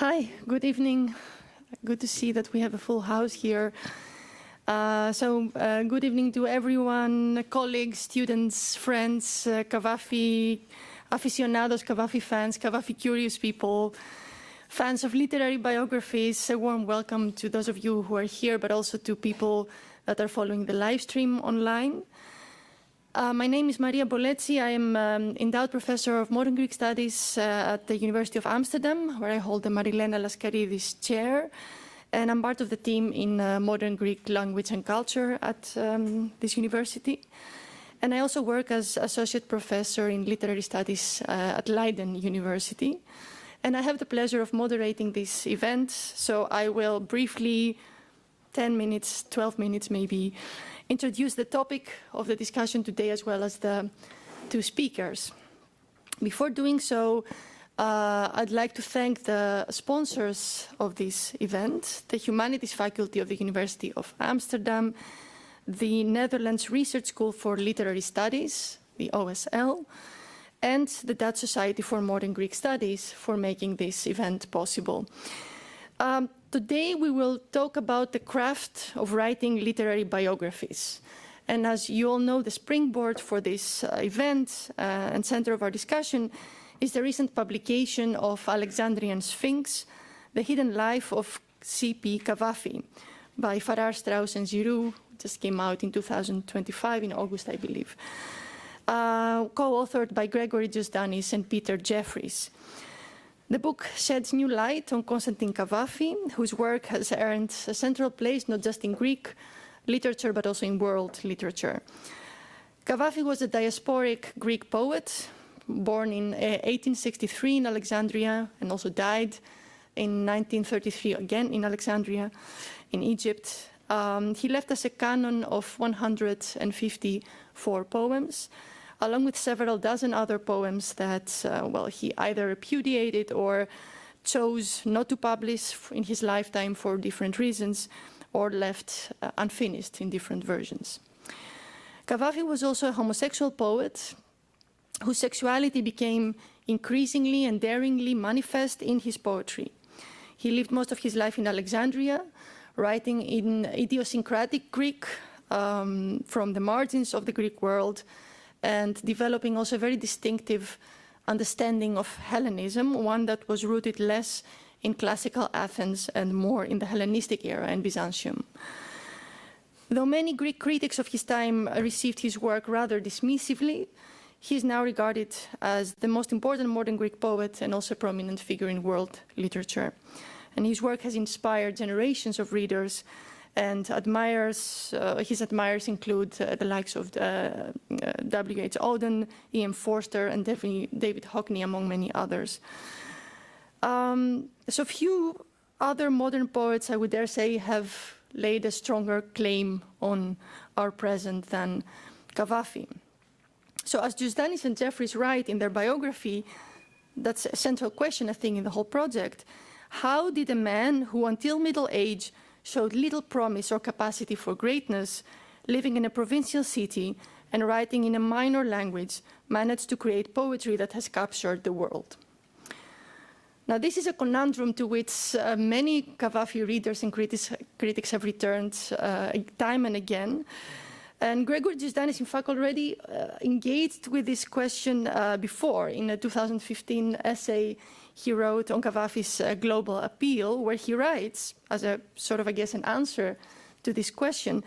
Hi, good evening. Good to see that we have a full house here. Good evening to everyone, colleagues, students, friends, Cavafy aficionados, Cavafy fans, Cavafy curious people, fans of literary biographies. A warm welcome to those of you who are here, but also to people that are following the live stream online. My name is Maria Bolletzi. I am endowed professor of modern Greek studies at the University of Amsterdam, where I hold the Marilena Laskaridis chair. And I'm part of the team in modern Greek language and culture at this university. And I also work as associate professor in literary studies at Leiden University. And I have the pleasure of moderating this event. So I will briefly, 10 minutes, 12 minutes maybe, introduce the topic of the discussion today as well as the two speakers. Before doing so, I'd like to thank the sponsors of this event, the Humanities Faculty of the University of Amsterdam, the Netherlands Research School for Literary Studies, the OSL, and the Dutch Society for Modern Greek Studies for making this event possible. Today we will talk about the craft of writing literary biographies. And as you all know, the springboard for this event and center of our discussion is the recent publication of Alexandrian Sphinx, The Hidden Life of C.P. Cavafy by Farrar, Straus and Giroux, just came out in 2025, in August, I believe, co-authored by Gregory Jusdanis and Peter Jeffries. The book sheds new light on Constantine Cavafy, whose work has earned a central place not just in Greek literature, but also in world literature. Cavafy was a diasporic Greek poet, born in 1863 in Alexandria, and also died in 1933 again in Alexandria, in Egypt. He left us a canon of 154 poems, along with several dozen other poems that, he either repudiated or chose not to publish in his lifetime for different reasons, or left unfinished in different versions. Cavafy was also a homosexual poet whose sexuality became increasingly and daringly manifest in his poetry. He lived most of his life in Alexandria, writing in idiosyncratic Greek from the margins of the Greek world, and developing also a very distinctive understanding of Hellenism, one that was rooted less in classical Athens and more in the Hellenistic era and Byzantium. Though many Greek critics of his time received his work rather dismissively, he is now regarded as the most important modern Greek poet and also a prominent figure in world literature. And his work has inspired generations of readers and admirers. His admirers include the likes of W.H. Auden, E.M. Forster, and David Hockney, among many others. So few other modern poets, I would dare say, have laid a stronger claim on our present than Cavafy. So as Jusdanis and Jeffries write in their biography, that's a central question, I think, in the whole project. How did a man who until middle age showed little promise or capacity for greatness, living in a provincial city and writing in a minor language, manage to create poetry that has captured the world? Now, this is a conundrum to which many Cavafy readers and critics have returned time and again. And Gregory Jusdanis, in fact, already engaged with this question before in a 2015 essay he wrote on Cavafy's global appeal, where he writes, as a sort of, I guess, an answer to this question,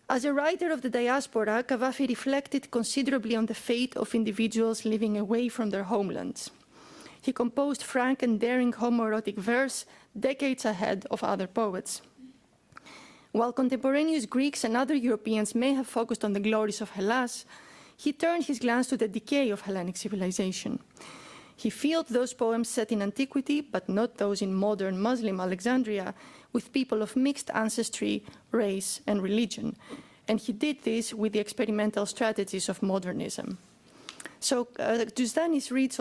as a writer of the diaspora, Cavafy reflected considerably on the fate of individuals living away from their homelands. He composed frank and daring homoerotic verse decades ahead of other poets. While contemporaneous Greeks and other Europeans may have focused on the glories of Hellas, he turned his glance to the decay of Hellenic civilization. He filled those poems set in antiquity, but not those in modern Muslim Alexandria, with people of mixed ancestry, race, and religion. And he did this with the experimental strategies of modernism. So Jusdanis reads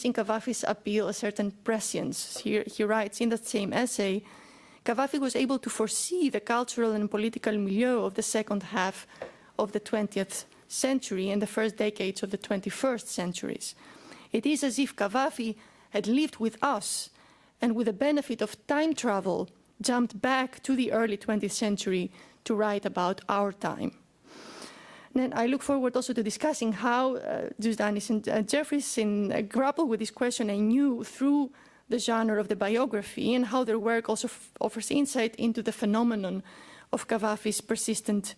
in Cavafy's appeal a certain prescience. He writes in that same essay, Cavafy was able to foresee the cultural and political milieu of the second half of the 20th century and the first decades of the 21st centuries. It is as if Cavafy had lived with us and with the benefit of time travel jumped back to the early 20th century to write about our time. And I look forward also to discussing how Jusdanis and Jeffries grapple with this question anew through the genre of the biography, and how their work also offers insight into the phenomenon of Cavafy's persistent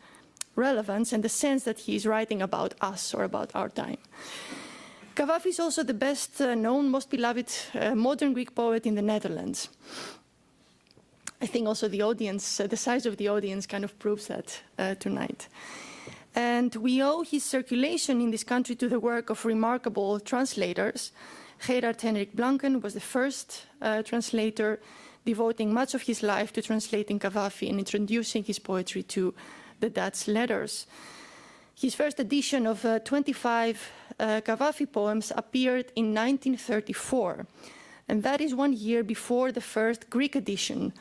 relevance and the sense that he is writing about us or about our time. Cavafy is also the best known, most beloved modern Greek poet in the Netherlands. I think also the audience, the size of the audience kind of proves that tonight. And we owe his circulation in this country to the work of remarkable translators. Gerard Hendrik Blanken was the first translator, devoting much of his life to translating Cavafy and introducing his poetry to the Dutch letters. His first edition of 25 Cavafy poems appeared in 1934, and that is 1 year before the first Greek edition,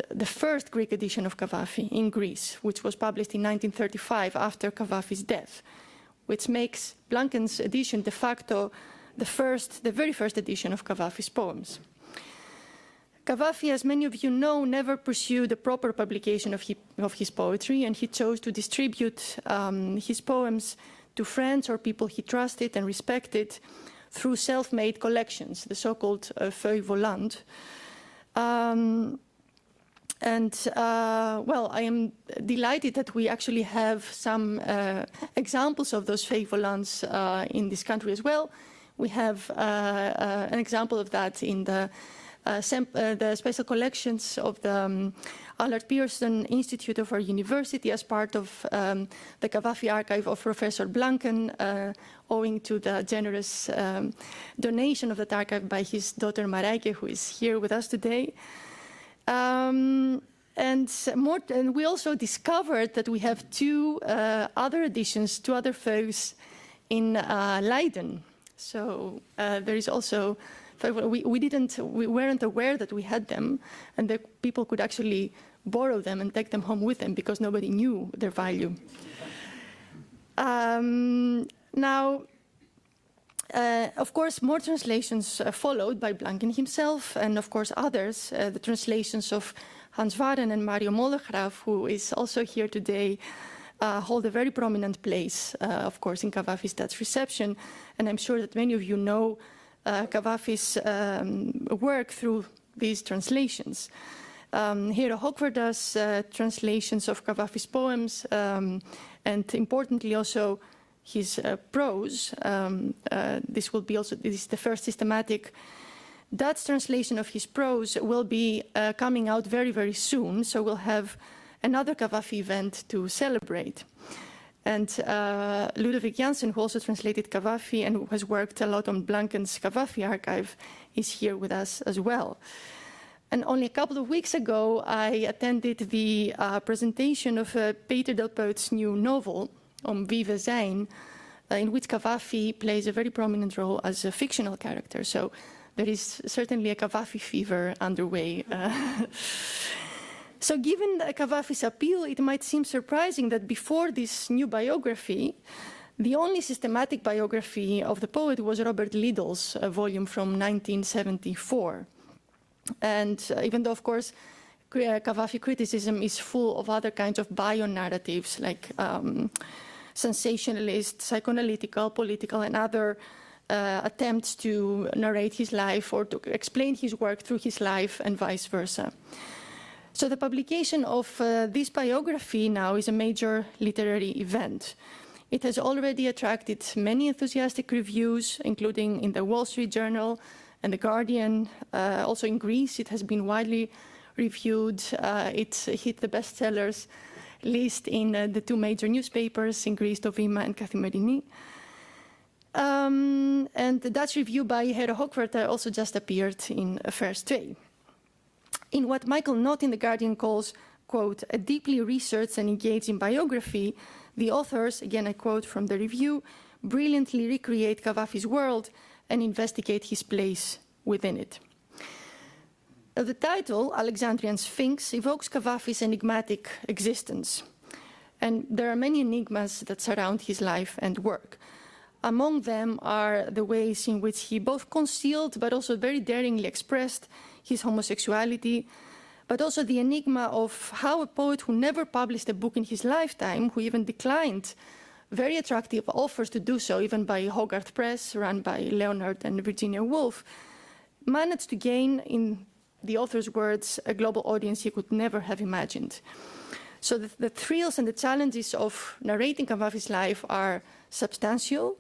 the first Greek edition of Cavafy in Greece, which was published in 1935 after Cavafy's death, which makes Blanken's edition de facto the very first edition of Cavafy's poems. Cavafy, as many of you know, never pursued a proper publication of his poetry, and he chose to distribute his poems to friends or people he trusted and respected through self-made collections, the so-called feuilles volantes. Well, I am delighted that we actually have some examples of those feuilles volantes in this country as well. We have an example of that in the special collections of the Allard Pearson Institute of our university as part of the Cavafy archive of Professor Blanken, owing to the generous donation of that archive by his daughter Marijke, who is here with us today. And we also discovered that we have two other editions, two other feuilles in Leiden. So there is also, we weren't aware that we had them, and that people could actually borrow them and take them home with them because nobody knew their value. Now, of course, more translations followed by Blanken himself, and of course others, the translations of Hans Waren and Mario Mollegraaf, who is also here today, hold a very prominent place, of course, in Cavafy's Dutch reception. And I'm sure that many of you know Cavafy's work through these translations. Hero Hochwerda's translations of Cavafy's poems, and importantly also his prose. This is the first systematic Dutch translation of his prose, will be coming out very, very soon. So we'll have another Cavafy event to celebrate. And Ludovic Janssen, who also translated Cavafy and who has worked a lot on Blanken's Cavafy archive, is here with us as well. And only a couple of weeks ago, I attended the presentation of Peter Del Peut's new novel, Om Wie we zijn, in which Cavafy plays a very prominent role as a fictional character. So there is certainly a Cavafy fever underway. So given Cavafy's appeal, it might seem surprising that before this new biography, the only systematic biography of the poet was Robert Liddell's volume from 1974. And even though, of course, Cavafy criticism is full of other kinds of bio-narratives, like sensationalist, psychoanalytical, political, and other attempts to narrate his life or to explain his work through his life and vice versa. So the publication of this biography now is a major literary event. It has already attracted many enthusiastic reviews, including in the Wall Street Journal and The Guardian. Also in Greece, it has been widely reviewed. It hit the bestsellers list in the two major newspapers in Greece, Tovima and Kathimerini. And the Dutch review by Hero Hochwerda also just appeared in First Twee. In what Michael Knott in The Guardian calls, quote, a deeply researched and engaging biography, the authors, again I quote from the review, brilliantly recreate Cavafy's world and investigate his place within it. The title, Alexandrian Sphinx, evokes Cavafy's enigmatic existence. And there are many enigmas that surround his life and work. Among them are the ways in which he both concealed but also very daringly expressed his homosexuality, but also the enigma of how a poet who never published a book in his lifetime, who even declined very attractive offers to do so, even by Hogarth Press, run by Leonard and Virginia Woolf, managed to gain, in the author's words, a global audience he could never have imagined. So the thrills and the challenges of narrating Cavafy's life are substantial,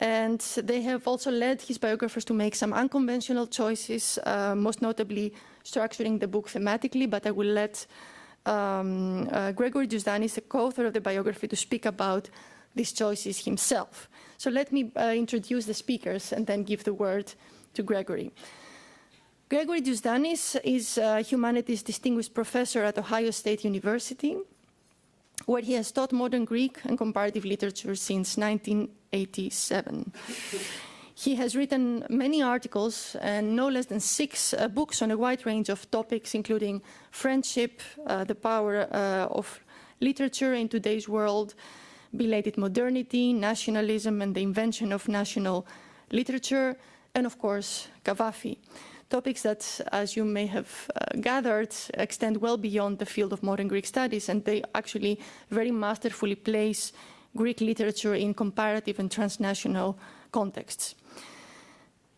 and they have also led his biographers to make some unconventional choices, most notably structuring the book thematically, but I will let Gregory Jusdanis, the co-author of the biography, to speak about these choices himself. So let me introduce the speakers and then give the word to Gregory. Gregory Jusdanis is a humanities distinguished professor at Ohio State University, where he has taught modern Greek and comparative literature since 1987. He has written many articles and no less than 6 books on a wide range of topics, including friendship, the power of literature in today's world, belated modernity, nationalism and the invention of national literature, and of course, Cavafy. Topics that, as you may have gathered, extend well beyond the field of modern Greek studies, and they actually very masterfully place Greek literature in comparative and transnational contexts.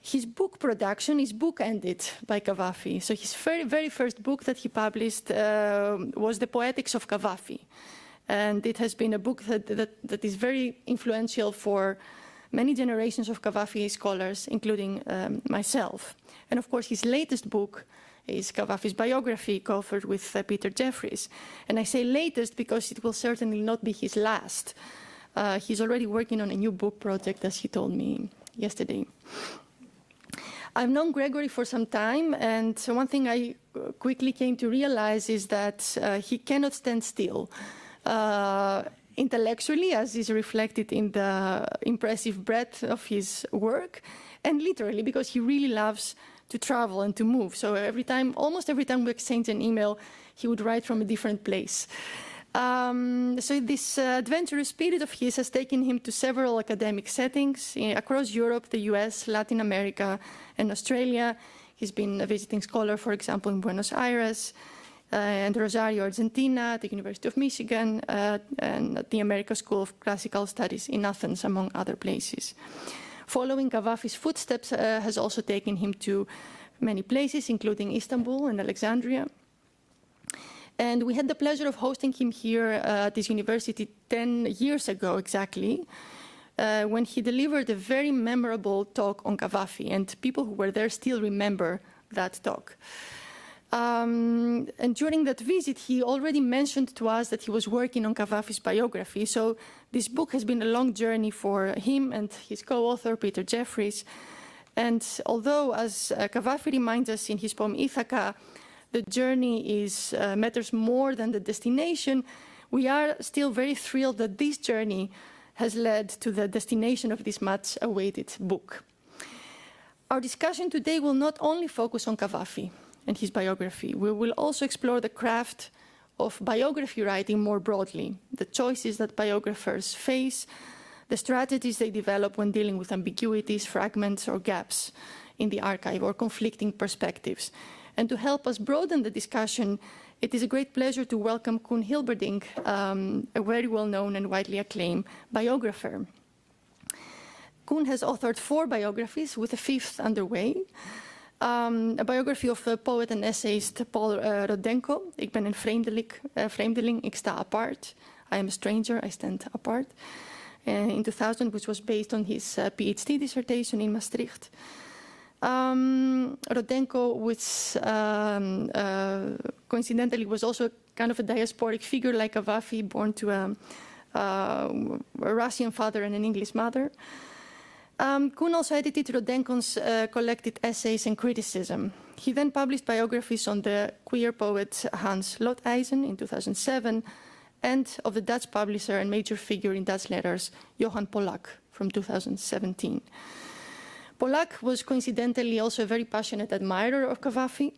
His book production is book-ended by Cavafy. So his very first book that he published was The Poetics of Cavafy. And it has been a book that is very influential for many generations of Cavafy scholars, including myself. And of course, his latest book is Cavafy's biography, co-authored with Peter Jeffries. And I say latest because it will certainly not be his last. He's already working on a new book project, as he told me yesterday. I've known Gregory for some time, and one thing I quickly came to realize is that he cannot stand still. Intellectually, as is reflected in the impressive breadth of his work, and literally because he really loves to travel and to move. So almost every time we exchange an email, he would write from a different place. So this adventurous spirit of his has taken him to several academic settings across Europe, the US, Latin America, and Australia. He's been a visiting scholar, for example, in Buenos Aires, and Rosario, Argentina, at the University of Michigan, and at the American School of Classical Studies in Athens, among other places. Following Cavafy's footsteps has also taken him to many places, including Istanbul and Alexandria. And we had the pleasure of hosting him here at this university 10 years ago exactly, when he delivered a very memorable talk on Cavafy, and people who were there still remember that talk. And during that visit, he already mentioned to us that he was working on Cavafy's biography. So this book has been a long journey for him and his co-author, Peter Jeffries. And although, as Cavafy reminds us in his poem Ithaca, the journey matters more than the destination, we are still very thrilled that this journey has led to the destination of this much-awaited book. Our discussion today will not only focus on Cavafy and his biography. We will also explore the craft of biography writing more broadly, the choices that biographers face, the strategies they develop when dealing with ambiguities, fragments, or gaps in the archive, or conflicting perspectives. And to help us broaden the discussion, it is a great pleasure to welcome Koen Hilberdink, a very well-known and widely acclaimed biographer. Koen has authored 4 biographies, with a 5th underway. A biography of poet and essayist Paul Rodenko, Ik ben een vreemdeling, ik sta apart. I am a stranger, I stand apart. In 2000, which was based on his PhD dissertation in Maastricht. Rodenko, which coincidentally was also kind of a diasporic figure like Cavafy, born to a Russian father and an English mother. Koen also edited Rodenko's collected essays and criticism. He then published biographies on the queer poet Hans Loteisen in 2007, and of the Dutch publisher and major figure in Dutch letters, Johan Polak, from 2017. Polak was coincidentally also a very passionate admirer of Cavafy.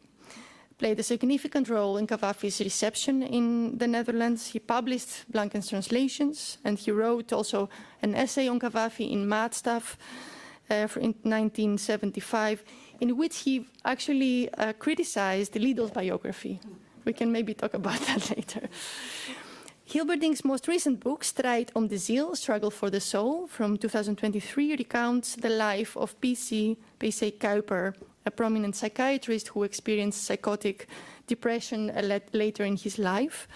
played a significant role in Cavafy's reception in the Netherlands. He published Blanken's translations, and he wrote also an essay on Cavafy in Maatstaf in 1975, in which he actually criticized Lidl's biography. We can maybe talk about that later. Hilberdink's most recent book, Strijd om de Ziel, Struggle for the Soul, from 2023, recounts the life of P.C. Kuiper, a prominent psychiatrist who experienced psychotic depression later in his life.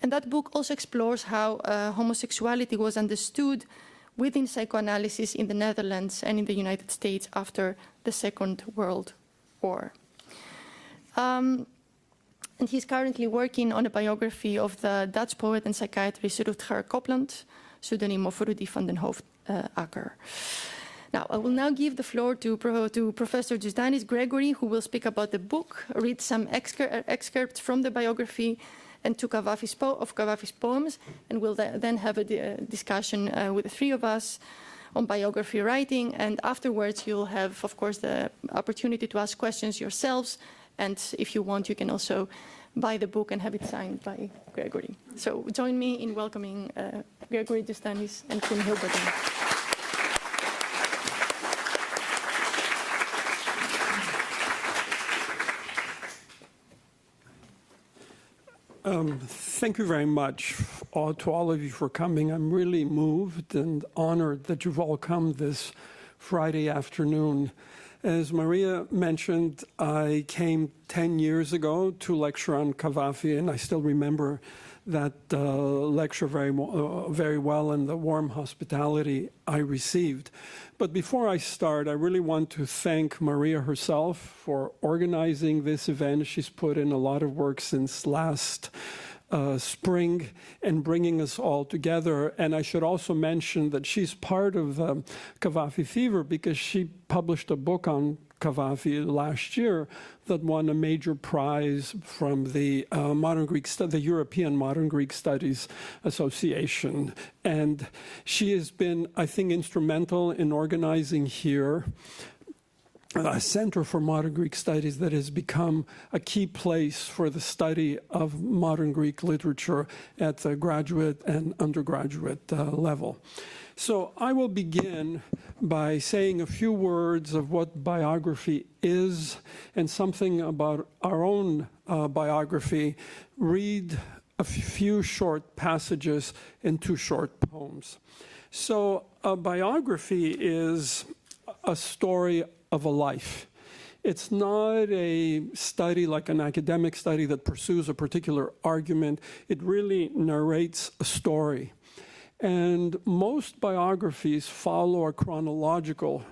And that book also explores how homosexuality was understood within psychoanalysis in the Netherlands and in the United States after the Second World War. And he's currently working on a biography of the Dutch poet and psychiatrist Rutger Kopland, pseudonym of Rudy van den Hoofdacker. Now, I will now give the floor to Professor Jusdanis Gregory, who will speak about the book, read some excerpts from the biography, and to Cavafy's poems, and we'll then have a discussion with the three of us on biography writing, and afterwards you'll have, of course, the opportunity to ask questions yourselves, and if you want, you can also buy the book and have it signed by Gregory. So join me in welcoming Gregory Jusdanis and Koen Hilberdink. Thank you very much to all of you for coming. I'm really moved and honored that you've all come this Friday afternoon. As Maria mentioned, I came 10 years ago to lecture on Cavafy, and I still remember that lecture very well and the warm hospitality I received. But before I start, I really want to thank Maria herself for organizing this event. She's put in a lot of work since last spring and bringing us all together. And I should also mention that she's part of Cavafy Fever because she published a book on Cavafy last year that won a major prize from the the European Modern Greek Studies Association. And she has been, I think, instrumental in organizing here a Center for Modern Greek Studies that has become a key place for the study of modern Greek literature at the graduate and undergraduate level. So I will begin by saying a few words of what biography is and something about our own biography, read a few short passages in two short poems. So a biography is a story of a life. It's not a study like an academic study that pursues a particular argument. It really narrates a story. And most biographies follow a chronological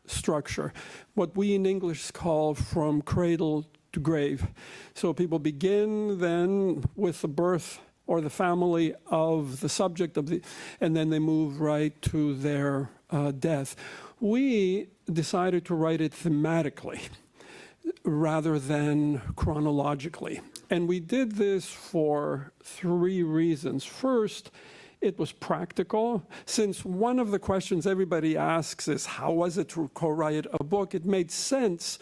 structure, what we in English call from cradle to grave. So people begin then with the birth or the family of the subject of and then they move right to their death. We decided to write it thematically rather than chronologically. And we did this for three reasons. First, it was practical. Since one of the questions everybody asks is, how was it to co-write a book? It made sense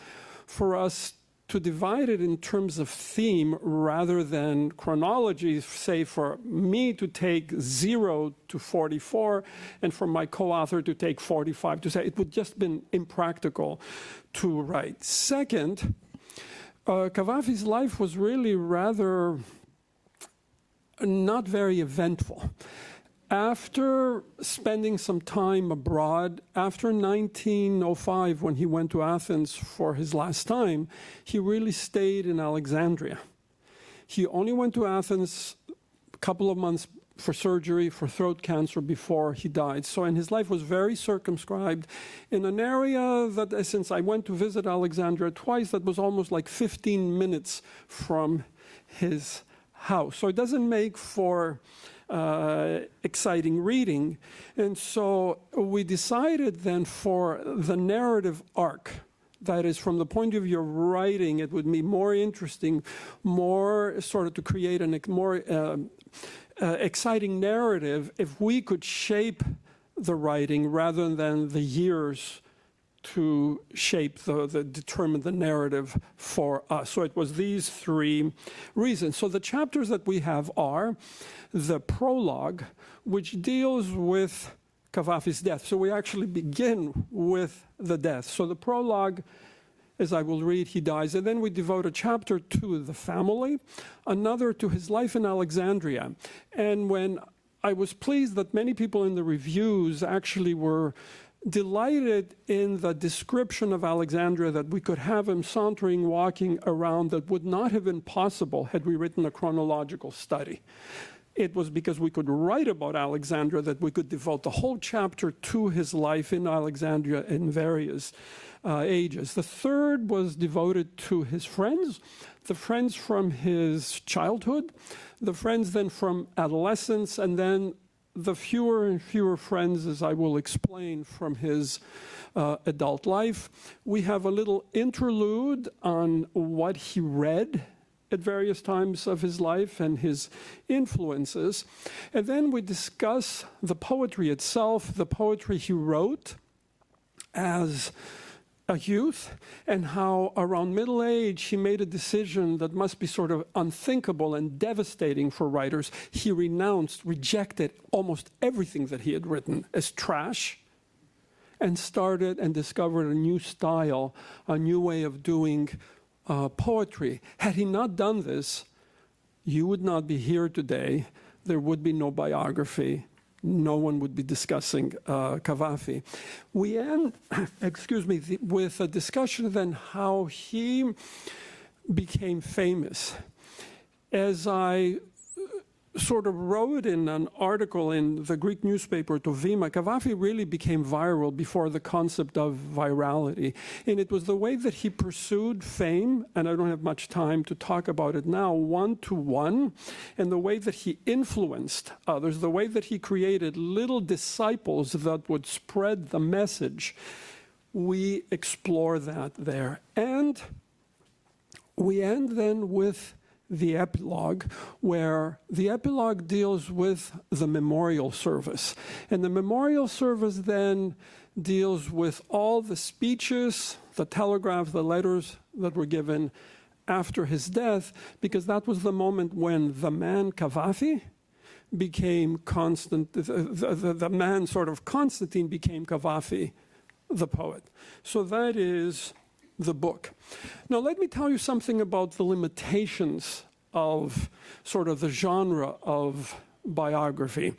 for us to divide it in terms of theme rather than chronology, say for me to take 0 to 44 and for my co-author to take 45 to say it would just been impractical to write. Second, Cavafy's life was really rather not very eventful. After spending some time abroad, after 1905, when he went to Athens for his last time, he really stayed in Alexandria. He only went to Athens a couple of months for surgery for throat cancer before he died. So, and his life was very circumscribed in an area that, since I went to visit Alexandria twice, that was almost like 15 minutes from his house. So it doesn't make for exciting reading. And so we decided then for the narrative arc, that is, from the point of view of writing, it would be more interesting, more sort of to create a more exciting narrative if we could shape the writing rather than the years to shape determine the narrative for us. So it was these three reasons. So the chapters that we have are the prologue, which deals with Cavafy's death. So we actually begin with the death. So the prologue, as I will read, he dies, and then we devote a chapter to the family, another to his life in Alexandria. And when I was pleased that many people in the reviews actually were delighted in the description of Alexandria, that we could have him sauntering, walking around, that would not have been possible had we written a chronological study. It was because we could write about Alexandria that we could devote the whole chapter to his life in Alexandria in various ages. The third was devoted to his friends, the friends from his childhood, the friends then from adolescence, and then the fewer and fewer friends, as I will explain, from his adult life. We have a little interlude on what he read at various times of his life and his influences. And then we discuss the poetry itself, the poetry he wrote as a youth, and how around middle age he made a decision that must be sort of unthinkable and devastating for writers. He rejected almost everything that he had written as trash, and started and discovered a new style, a new way of doing poetry. Had he not done this, you would not be here today. There would be no biography. No one would be discussing Cavafy. We end, with a discussion then how he became famous. As I sort of wrote in an article in the Greek newspaper Tovima, Cavafy really became viral before the concept of virality. And it was the way that he pursued fame, and I don't have much time to talk about it now, one-to-one, and the way that he influenced others, the way that he created little disciples that would spread the message. We explore that there. And we end then with the epilogue, where the epilogue deals with the memorial service. And the memorial service then deals with all the speeches, the telegraph, the letters that were given after his death, because that was the moment when the man Cavafy became the man sort of Constantine became Cavafy, the poet. So that is the book. Now, let me tell you something about the limitations of sort of the genre of biography.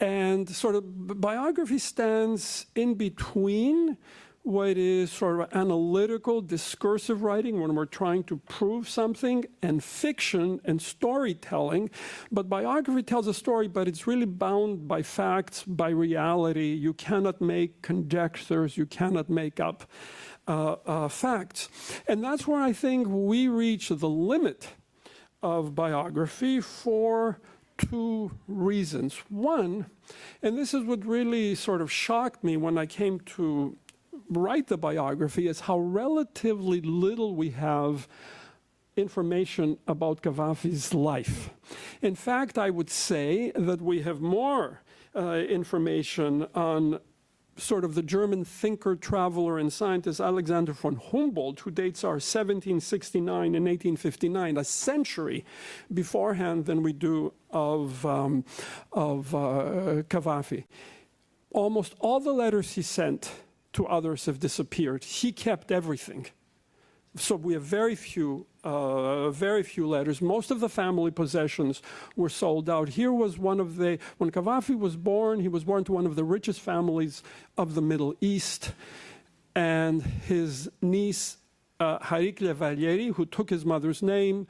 And sort of biography stands in between what is sort of analytical, discursive writing, when we're trying to prove something, and fiction and storytelling. But biography tells a story, but it's really bound by facts, by reality. You cannot make conjectures, you cannot make up facts. And that's where I think we reach the limit of biography for two reasons. One, and this is what really sort of shocked me when I came to write the biography, is how relatively little we have information about Cavafy's life. In fact, I would say that we have more information on sort of the German thinker, traveler, and scientist Alexander von Humboldt, who dates our 1769 and 1859, a century beforehand than we do of Cavafy. Almost all the letters he sent to others have disappeared. He kept everything. So we have very few letters. Most of the family possessions were sold out. Here was when Cavafy was born, he was born to one of the richest families of the Middle East. And his niece, Harikle Valieri, who took his mother's name,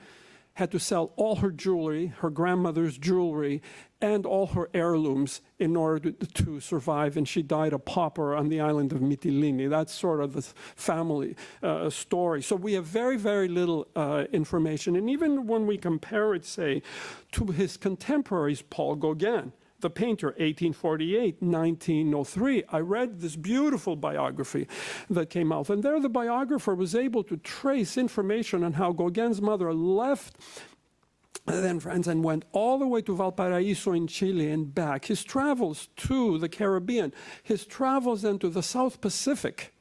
had to sell all her jewelry, her grandmother's jewelry, and all her heirlooms in order to survive. And she died a pauper on the island of Mytilene. That's sort of the family story. So we have very, very little information. And even when we compare it, say, to his contemporaries, Paul Gauguin, the painter, 1848, 1903. I read this beautiful biography that came out. And there the biographer was able to trace information on how Gauguin's mother left then France and went all the way to Valparaiso in Chile and back. His travels to the Caribbean, his travels then to the South Pacific,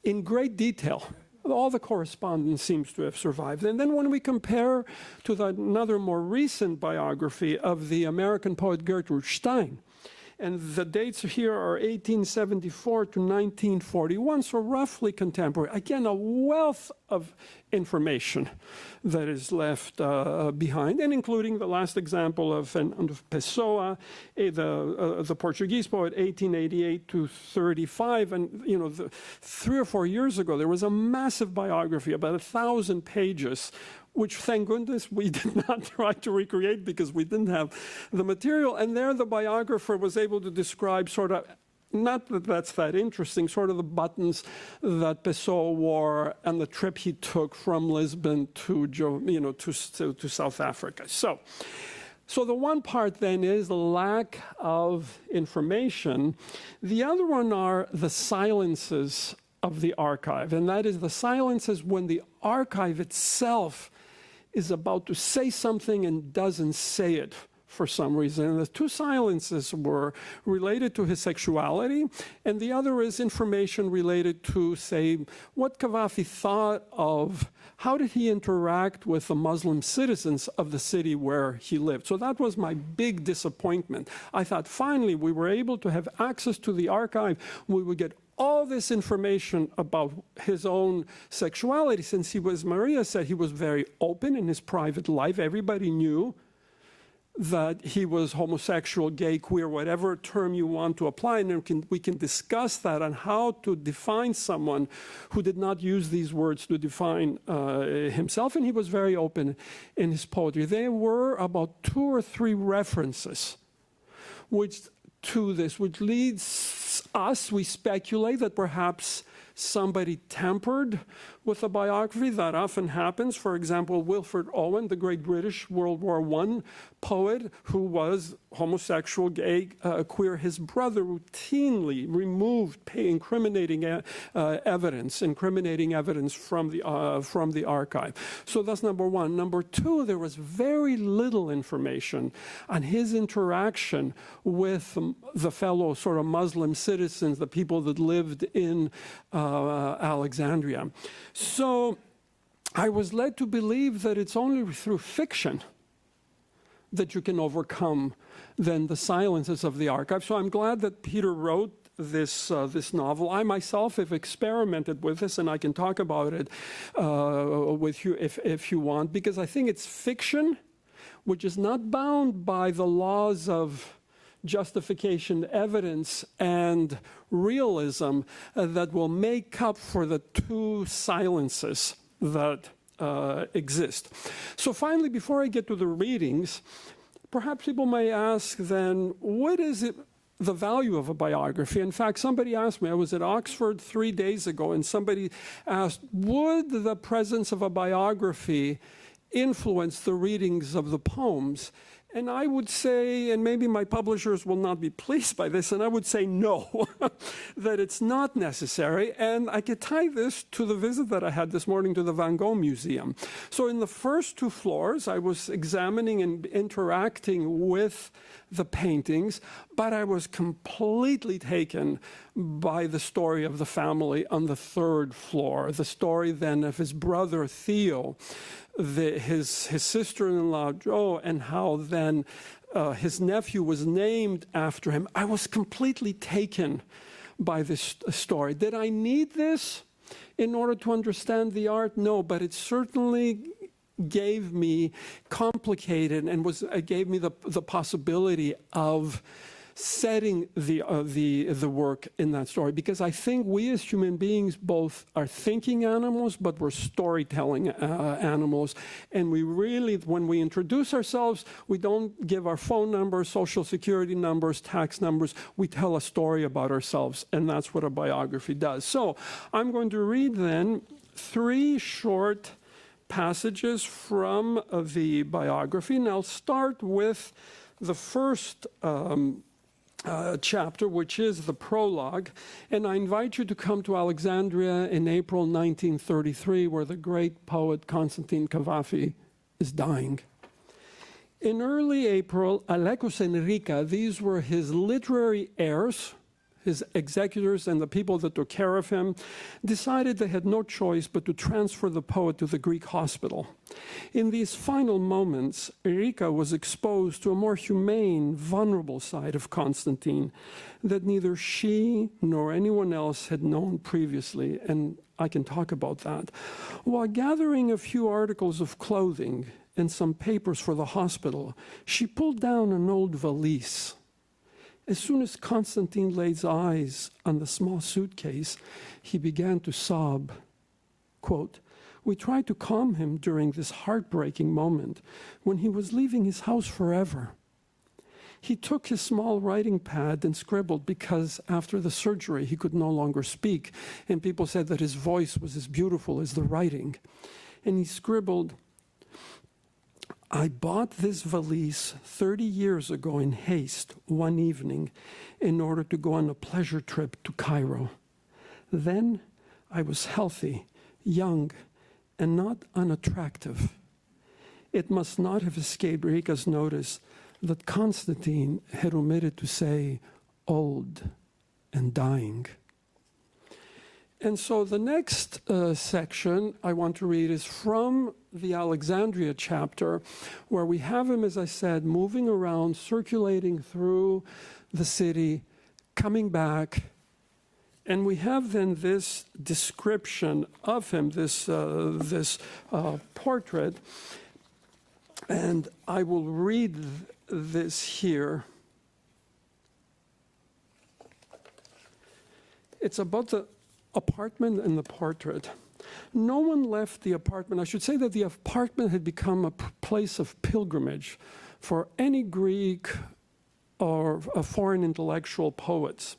in great detail. All the correspondence seems to have survived. And then when we compare to another more recent biography of the American poet Gertrude Stein, and the dates here are 1874 to 1941, so roughly contemporary. Again, a wealth of information that is left behind, and including the last example of Pessoa, the Portuguese poet, 1888 to 35. And 3 or 4 years ago, there was a massive biography, about 1,000 pages, which, thank goodness, we did not try to recreate because we didn't have the material. And there the biographer was able to describe sort of, not that that's that interesting, sort of the buttons that Pessoa wore and the trip he took from Lisbon to South Africa. So the one part then is the lack of information. The other one are the silences of the archive, and that is the silences when the archive itself is about to say something and doesn't say it for some reason. And the two silences were related to his sexuality, and the other is information related to, say, what Cavafy thought of, how did he interact with the Muslim citizens of the city where he lived. So that was my big disappointment. I thought finally we were able to have access to the archive. We would get all this information about his own sexuality, since he was, Maria said, he was very open in his private life. Everybody knew that he was homosexual, gay, queer, whatever term you want to apply, and we can discuss that on how to define someone who did not use these words to define himself, and he was very open in his poetry. There were about 2 or 3 references to this, which leads us, we speculate that perhaps somebody tampered with a biography. That often happens. For example, Wilfred Owen, the great British World War I poet who was homosexual, gay, queer, his brother routinely removed incriminating evidence from the archive. So that's number one. Number two, there was very little information on his interaction with the fellow sort of Muslim citizens, the people that lived in Alexandria. So I was led to believe that it's only through fiction that you can overcome then the silences of the archive. So I'm glad that Peter wrote this novel. I myself have experimented with this, and I can talk about it with you if you want, because I think it's fiction which is not bound by the laws of justification, evidence, and realism that will make up for the two silences that exist. So finally, before I get to the readings, perhaps people may ask then, what is it, the value of a biography? In fact, somebody asked me, I was at Oxford 3 days ago, and somebody asked, would the presence of a biography influence the readings of the poems? And I would say, and maybe my publishers will not be pleased by this, and I would say no, that it's not necessary. And I could tie this to the visit that I had this morning to the Van Gogh Museum. So in the first 2 floors, I was examining and interacting with the paintings, but I was completely taken by the story of the family on the 3rd floor, the story then of his brother Theo, his sister-in-law Jo, and how then his nephew was named after him. I was completely taken by this story. Did I need this in order to understand the art? No, but it certainly gave me complicated and gave me the possibility of setting the work in that story, because I think we as human beings both are thinking animals, but we're storytelling animals, and we really, when we introduce ourselves, we don't give our phone numbers, social security numbers, tax numbers. We tell a story about ourselves, and that's what a biography does. So I'm going to read then 3 short passages from the biography, and I'll start with the first chapter, which is the prologue. And I invite you to come to Alexandria in April 1933, where the great poet Constantine Cavafy is dying. In early April, Alecos and Rica, these were his literary heirs, his executors and the people that took care of him decided they had no choice but to transfer the poet to the Greek hospital. In these final moments, Erica was exposed to a more humane, vulnerable side of Constantine that neither she nor anyone else had known previously, and I can talk about that. While gathering a few articles of clothing and some papers for the hospital, she pulled down an old valise. As soon as Constantine laid eyes on the small suitcase, he began to sob. Quote, "We tried to calm him during this heartbreaking moment when he was leaving his house forever. He took his small writing pad and scribbled because after the surgery he could no longer speak, and people said that his voice was as beautiful as the writing. And he scribbled, 'I bought this valise 30 years ago in haste one evening in order to go on a pleasure trip to Cairo. Then I was healthy, young, and not unattractive.' It must not have escaped Rika's notice that Constantine had omitted to say old and dying." And so the next section I want to read is from the Alexandria chapter, where we have him, as I said, moving around, circulating through the city, coming back. And we have then this description of him, this portrait. And I will read this here. It's about the apartment and the portrait. No one left the apartment. I should say that the apartment had become a place of pilgrimage for any Greek or foreign intellectual poets.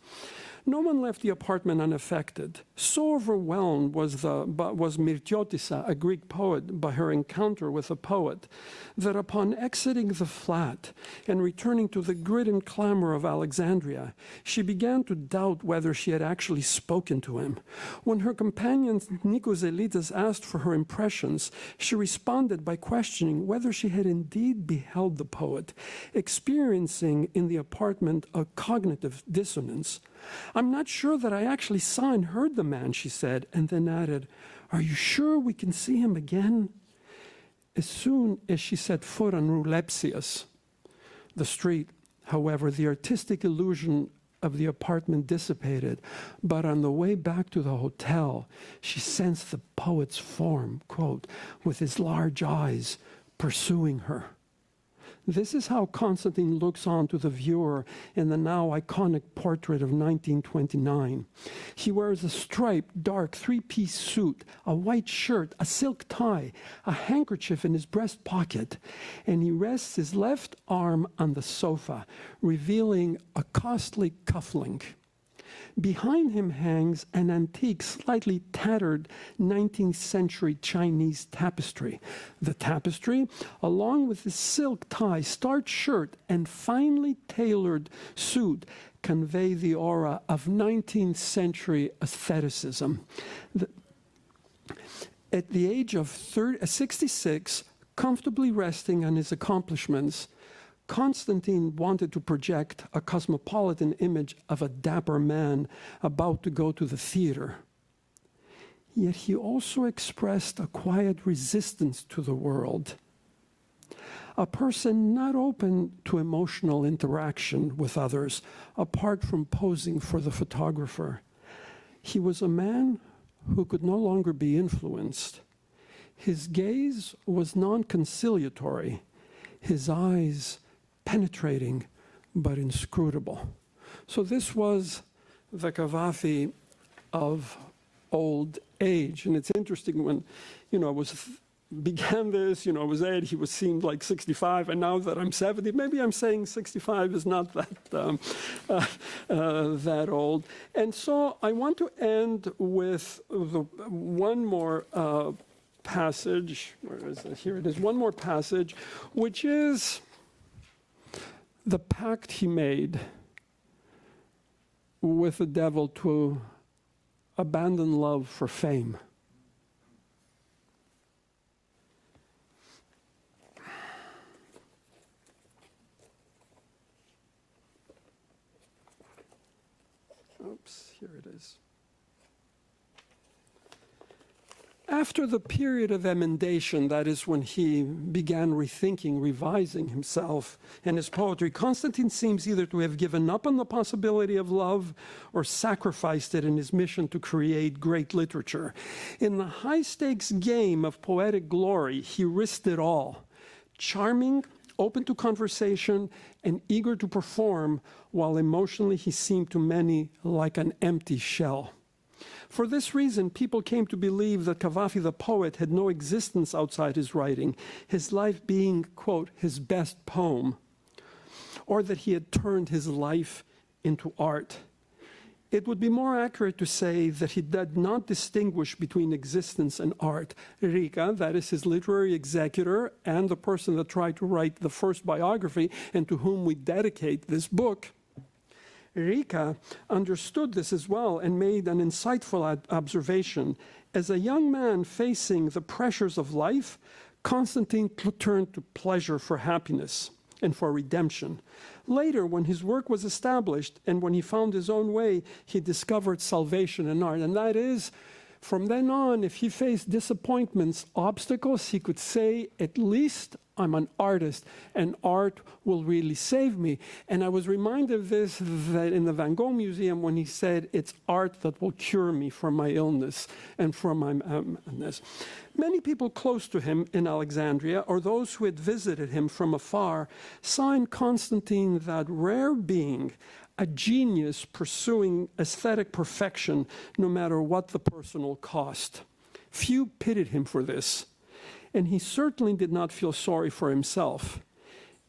No one left the apartment unaffected. So overwhelmed was Myrtiotissa, a Greek poet, by her encounter with the poet, that upon exiting the flat and returning to the grit and clamor of Alexandria, she began to doubt whether she had actually spoken to him. When her companion Nikos Elitas asked for her impressions, she responded by questioning whether she had indeed beheld the poet, experiencing in the apartment a cognitive dissonance. "I'm not sure that I actually saw and heard the man," she said, and then added, "Are you sure we can see him again?" As soon as she set foot on Rue Lepsius, the street, however, the artistic illusion of the apartment dissipated, but on the way back to the hotel, she sensed the poet's form, quote, with his large eyes pursuing her. This is how Constantine looks on to the viewer in the now iconic portrait of 1929. He wears a striped, dark, three-piece suit, a white shirt, a silk tie, a handkerchief in his breast pocket, and he rests his left arm on the sofa, revealing a costly cufflink. Behind him hangs an antique, slightly tattered 19th century Chinese tapestry. The tapestry, along with his silk tie, starched shirt, and finely tailored suit, convey the aura of 19th century aestheticism. At the age of 66, comfortably resting on his accomplishments, Constantine wanted to project a cosmopolitan image of a dapper man about to go to the theater. Yet he also expressed a quiet resistance to the world, a person not open to emotional interaction with others, apart from posing for the photographer. He was a man who could no longer be influenced. His gaze was non-conciliatory, his eyes penetrating but inscrutable. So this was the Cavafy of old age. And it's interesting when, began this, I was 8, he seemed like 65, and now that I'm 70, maybe I'm saying 65 is not that old. And so I want to end with one more passage. Where is it? Here it is. One more passage, which is the pact he made with the devil to abandon love for fame. Here it is. After the period of emendation, that is when he began rethinking, revising himself and his poetry, Constantine seems either to have given up on the possibility of love or sacrificed it in his mission to create great literature. In the high-stakes game of poetic glory, he risked it all. Charming, open to conversation, and eager to perform, while emotionally he seemed to many like an empty shell. For this reason, people came to believe that Cavafy the poet had no existence outside his writing, his life being, quote, his best poem, or that he had turned his life into art. It would be more accurate to say that he did not distinguish between existence and art. Rica, that is his literary executor and the person that tried to write the first biography and to whom we dedicate this book, Rica understood this as well and made an insightful observation. As a young man facing the pressures of life, Constantine turned to pleasure for happiness and for redemption. Later, when his work was established and when he found his own way, he discovered salvation in art. And that is, from then on, if he faced disappointments, obstacles, he could say, at least I'm an artist, and art will really save me. And I was reminded of this that in the Van Gogh Museum when he said, it's art that will cure me from my illness and from my madness. Many people close to him in Alexandria, or those who had visited him from afar, saw in Constantine that rare being, a genius pursuing aesthetic perfection no matter what the personal cost. Few pitied him for this, and he certainly did not feel sorry for himself.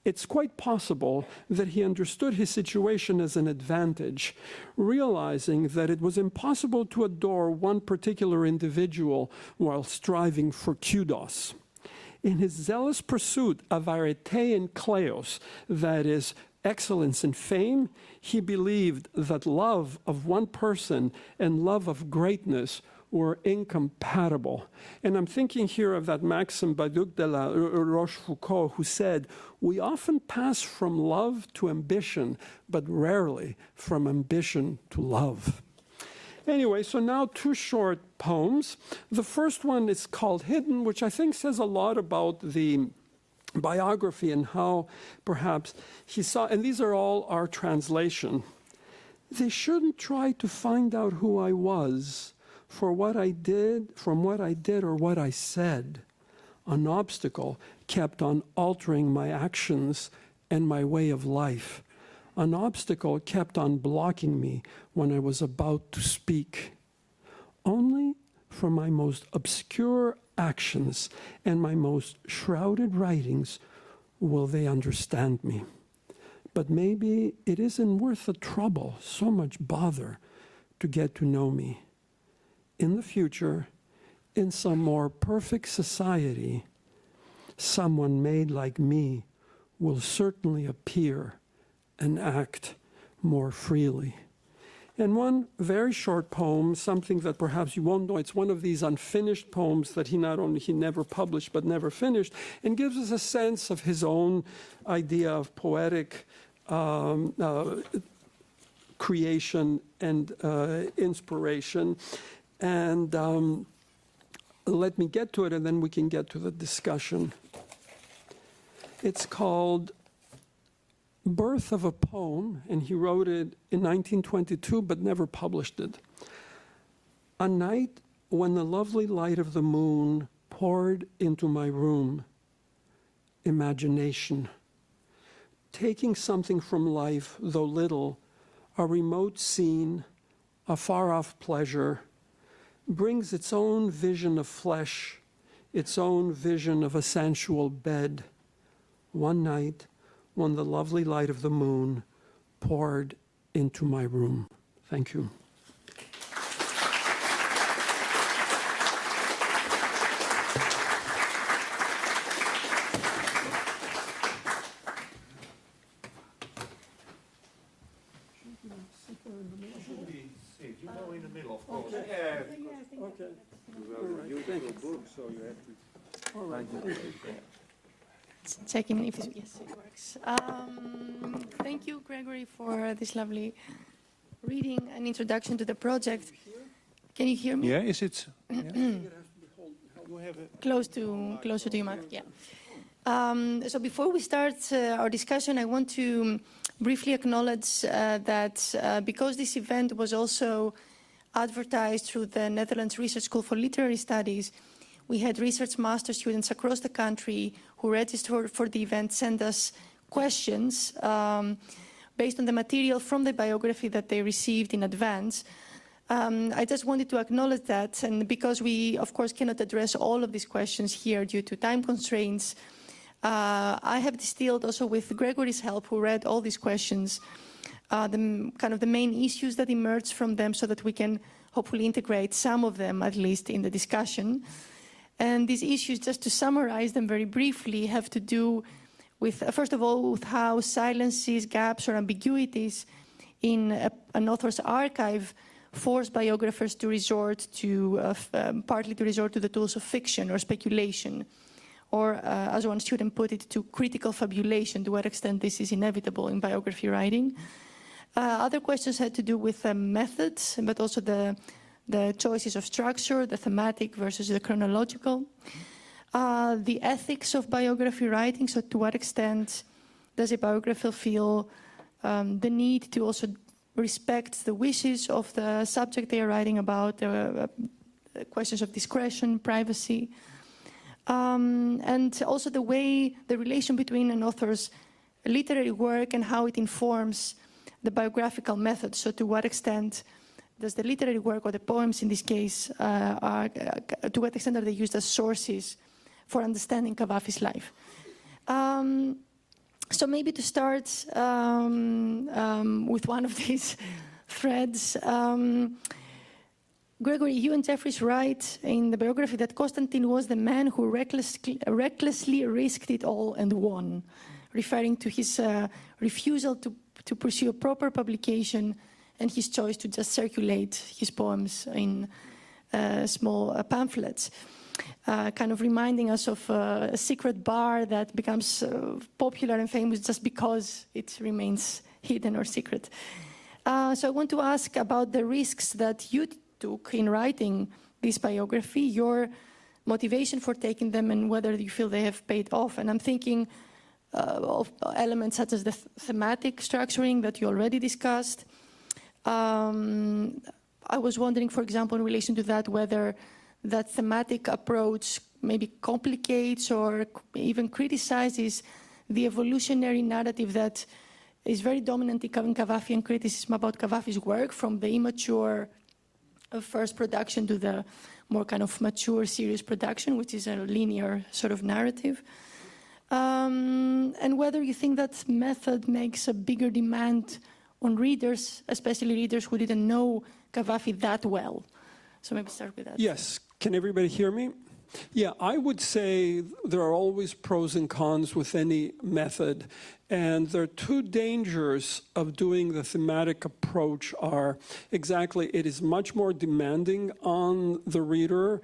It's quite possible that he understood his situation as an advantage, realizing that it was impossible to adore one particular individual while striving for kudos. In his zealous pursuit of arete and kleos, that is, excellence and fame, he believed that love of one person and love of greatness were incompatible. And I'm thinking here of that maxim by Duc de la Rochefoucauld, who said, we often pass from love to ambition, but rarely from ambition to love. Anyway, so now two short poems. The first one is called Hidden, which I think says a lot about the biography and how perhaps he saw, and these are all our translation. They shouldn't try to find out who I was for what I did, from what I did or what I said. An obstacle kept on altering my actions and my way of life. An obstacle kept on blocking me when I was about to speak. Only for my most obscure actions and my most shrouded writings will they understand me. But maybe it isn't worth the trouble, so much bother, to get to know me. In the future, in some more perfect society, someone made like me will certainly appear and act more freely. And one very short poem, something that perhaps you won't know, it's one of these unfinished poems that he never published but never finished, and gives us a sense of his own idea of poetic creation and inspiration. And let me get to it, and then we can get to the discussion. It's called Birth of a Poem, and he wrote it in 1922, but never published it. A night when the lovely light of the moon poured into my room, imagination, taking something from life, though little, a remote scene, a far-off pleasure, brings its own vision of flesh, its own vision of a sensual bed. One night, when the lovely light of the moon poured into my room. Thank you. You go in the middle, of course. Okay. Yeah. Okay. You wrote a beautiful book, so you have to. All right. Checking if yes, it works. Thank you, Gregory, for this lovely reading an introduction to the project. Can you hear me? Yeah, is it? Yeah. Closer to your mouth, yeah. So before we start our discussion, I want to briefly acknowledge that because this event was also advertised through the Netherlands Research School for Literary Studies, we had research master students across the country who registered for the event send us questions based on the material from the biography that they received in advance. I just wanted to acknowledge that, and because we, of course, cannot address all of these questions here due to time constraints, I have distilled also with Gregory's help, who read all these questions, the main issues that emerged from them so that we can hopefully integrate some of them, at least, in the discussion. And these issues, just to summarize them very briefly, have to do with, first of all, with how silences, gaps, or ambiguities in an author's archive force biographers to resort to, partly to resort to the tools of fiction or speculation, or as one student put it, to critical fabulation, to what extent this is inevitable in biography writing. Other questions had to do with methods, but also the choices of structure, the thematic versus the chronological. The ethics of biography writing, so to what extent does a biographer feel the need to also respect the wishes of the subject they are writing about, questions of discretion, privacy, and also the relation between an author's literary work and how it informs the biographical method. So to what extent does the literary work, or the poems in this case, to what extent are they used as sources for understanding Cavafy's life? So maybe to start with one of these threads, Gregory, you and Jeffries write in the biography that Constantine was the man who recklessly risked it all and won, referring to his refusal to pursue a proper publication and his choice to just circulate his poems in small pamphlets, kind of reminding us of a secret bar that becomes popular and famous just because it remains hidden or secret. So I want to ask about the risks that you took in writing this biography, your motivation for taking them, and whether you feel they have paid off. And I'm thinking of elements such as the thematic structuring that you already discussed. I was wondering, for example, in relation to that, whether that thematic approach maybe complicates or even criticizes the evolutionary narrative that is very dominant in Cavafy criticism about Cavafy's work, from the immature first production to the more kind of mature, serious production, which is a linear sort of narrative. And whether you think that method makes a bigger demand on readers, especially readers who didn't know Cavafy that well. So maybe start with that. Yes. Can everybody hear me? Yeah, I would say there are always pros and cons with any method. And there are two dangers of doing the thematic approach are exactly, it is much more demanding on the reader,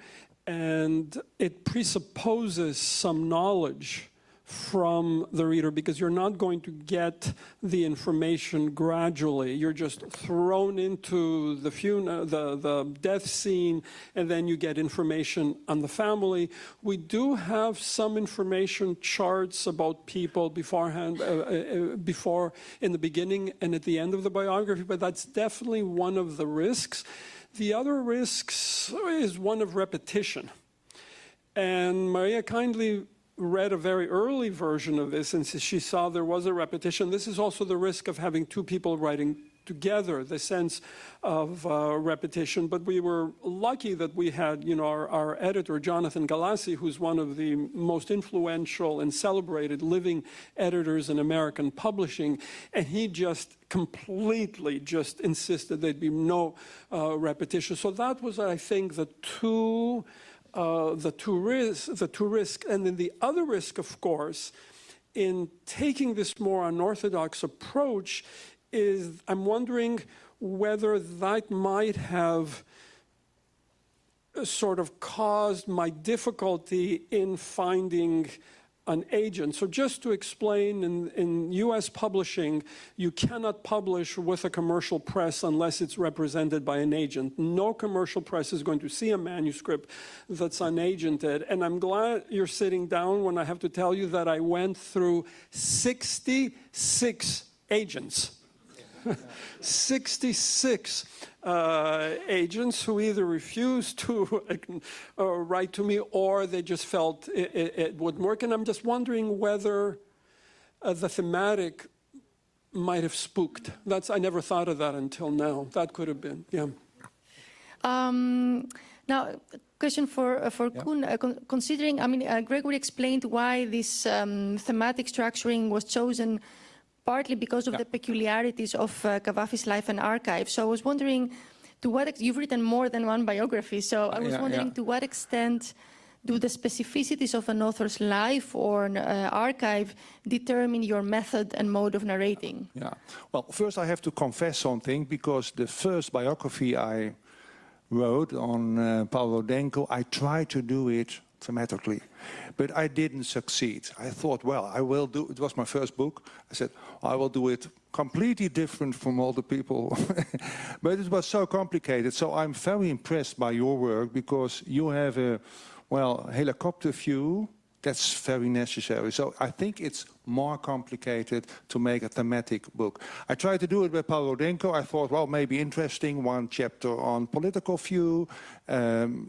and it presupposes some knowledge from the reader, because you're not going to get the information gradually. You're just thrown into the funeral, the death scene, and then you get information on the family. We do have some information charts about people beforehand, before, in the beginning and at the end of the biography, but that's definitely one of the risks. The other risks is one of repetition. And Maria kindly read a very early version of this, and she saw there was a repetition. This is also the risk of having two people writing together, the sense of repetition. But we were lucky that we had, our editor, Jonathan Galassi, who's one of the most influential and celebrated living editors in American publishing, and he just completely just insisted there'd be no repetition. So that was, I think, the two risks. And then the other risk, of course, in taking this more unorthodox approach is I'm wondering whether that might have sort of caused my difficulty in finding an agent. So just to explain, in US publishing, you cannot publish with a commercial press unless it's represented by an agent. No commercial press is going to see a manuscript that's unagented. And I'm glad you're sitting down when I have to tell you that I went through 66 agents. 66 agents who either refused to write to me or they just felt it wouldn't work. And I'm just wondering whether the thematic might have spooked. I never thought of that until now. That could have been, yeah. Now, question for Koen. Considering, Gregory explained why this thematic structuring was chosen partly because of the peculiarities of Cavafy's life and archive. So I was wondering, you've written more than one biography, so I was wondering to what extent do the specificities of an author's life or an archive determine your method and mode of narrating? Yeah. Well, first I have to confess something, because the first biography I wrote on Paolo Denko, I tried to do it thematically, but I didn't succeed. I thought, well, I will do, it was my first book, I said, I will do it completely different from all the people. But it was so complicated, so I'm very impressed by your work, because you have a, well, helicopter view that's very necessary. So I think it's more complicated to make a thematic book. I tried to do it with Paolo Denko. I thought, well, maybe interesting, one chapter on political view,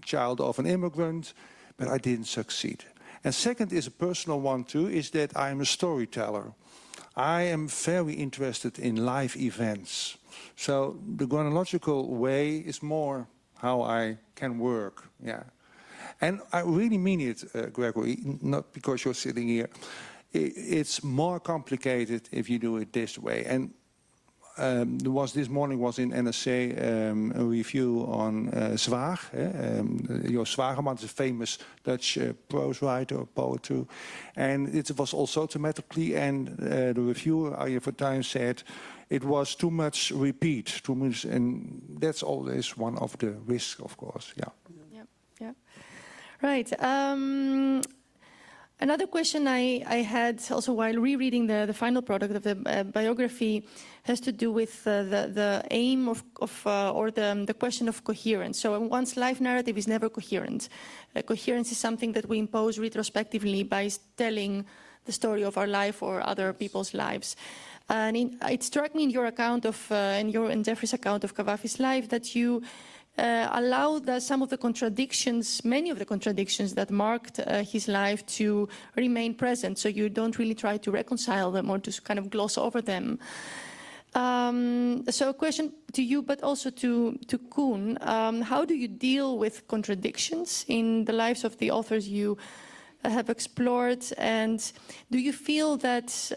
child of an immigrant, but I didn't succeed. And second is a personal one too, is that I'm a storyteller. I am very interested in live events. So the chronological way is more how I can work, yeah. And I really mean it, Gregory, not because you're sitting here. It's more complicated if you do it this way. And there was this morning was in NRC a review on Zwaag. Joost Zwageman is a famous Dutch prose writer, poet too. And it was also thematically, and the reviewer, Arjen Fortuyn, said it was too much repeat, too much, and that's always one of the risks, of course, yeah. Yeah. Right. Another question I had also while rereading the final product of the biography has to do with the aim or the question of coherence. So one's life narrative is never coherent. Coherence is something that we impose retrospectively by telling the story of our life or other people's lives. And it struck me in your account of, in Jeffrey's account of Cavafy's life, that you allowed some of the contradictions, many of the contradictions that marked his life to remain present. So you don't really try to reconcile them or to kind of gloss over them. So a question to you, but also to Koen. How do you deal with contradictions in the lives of the authors you have explored? And do you feel that,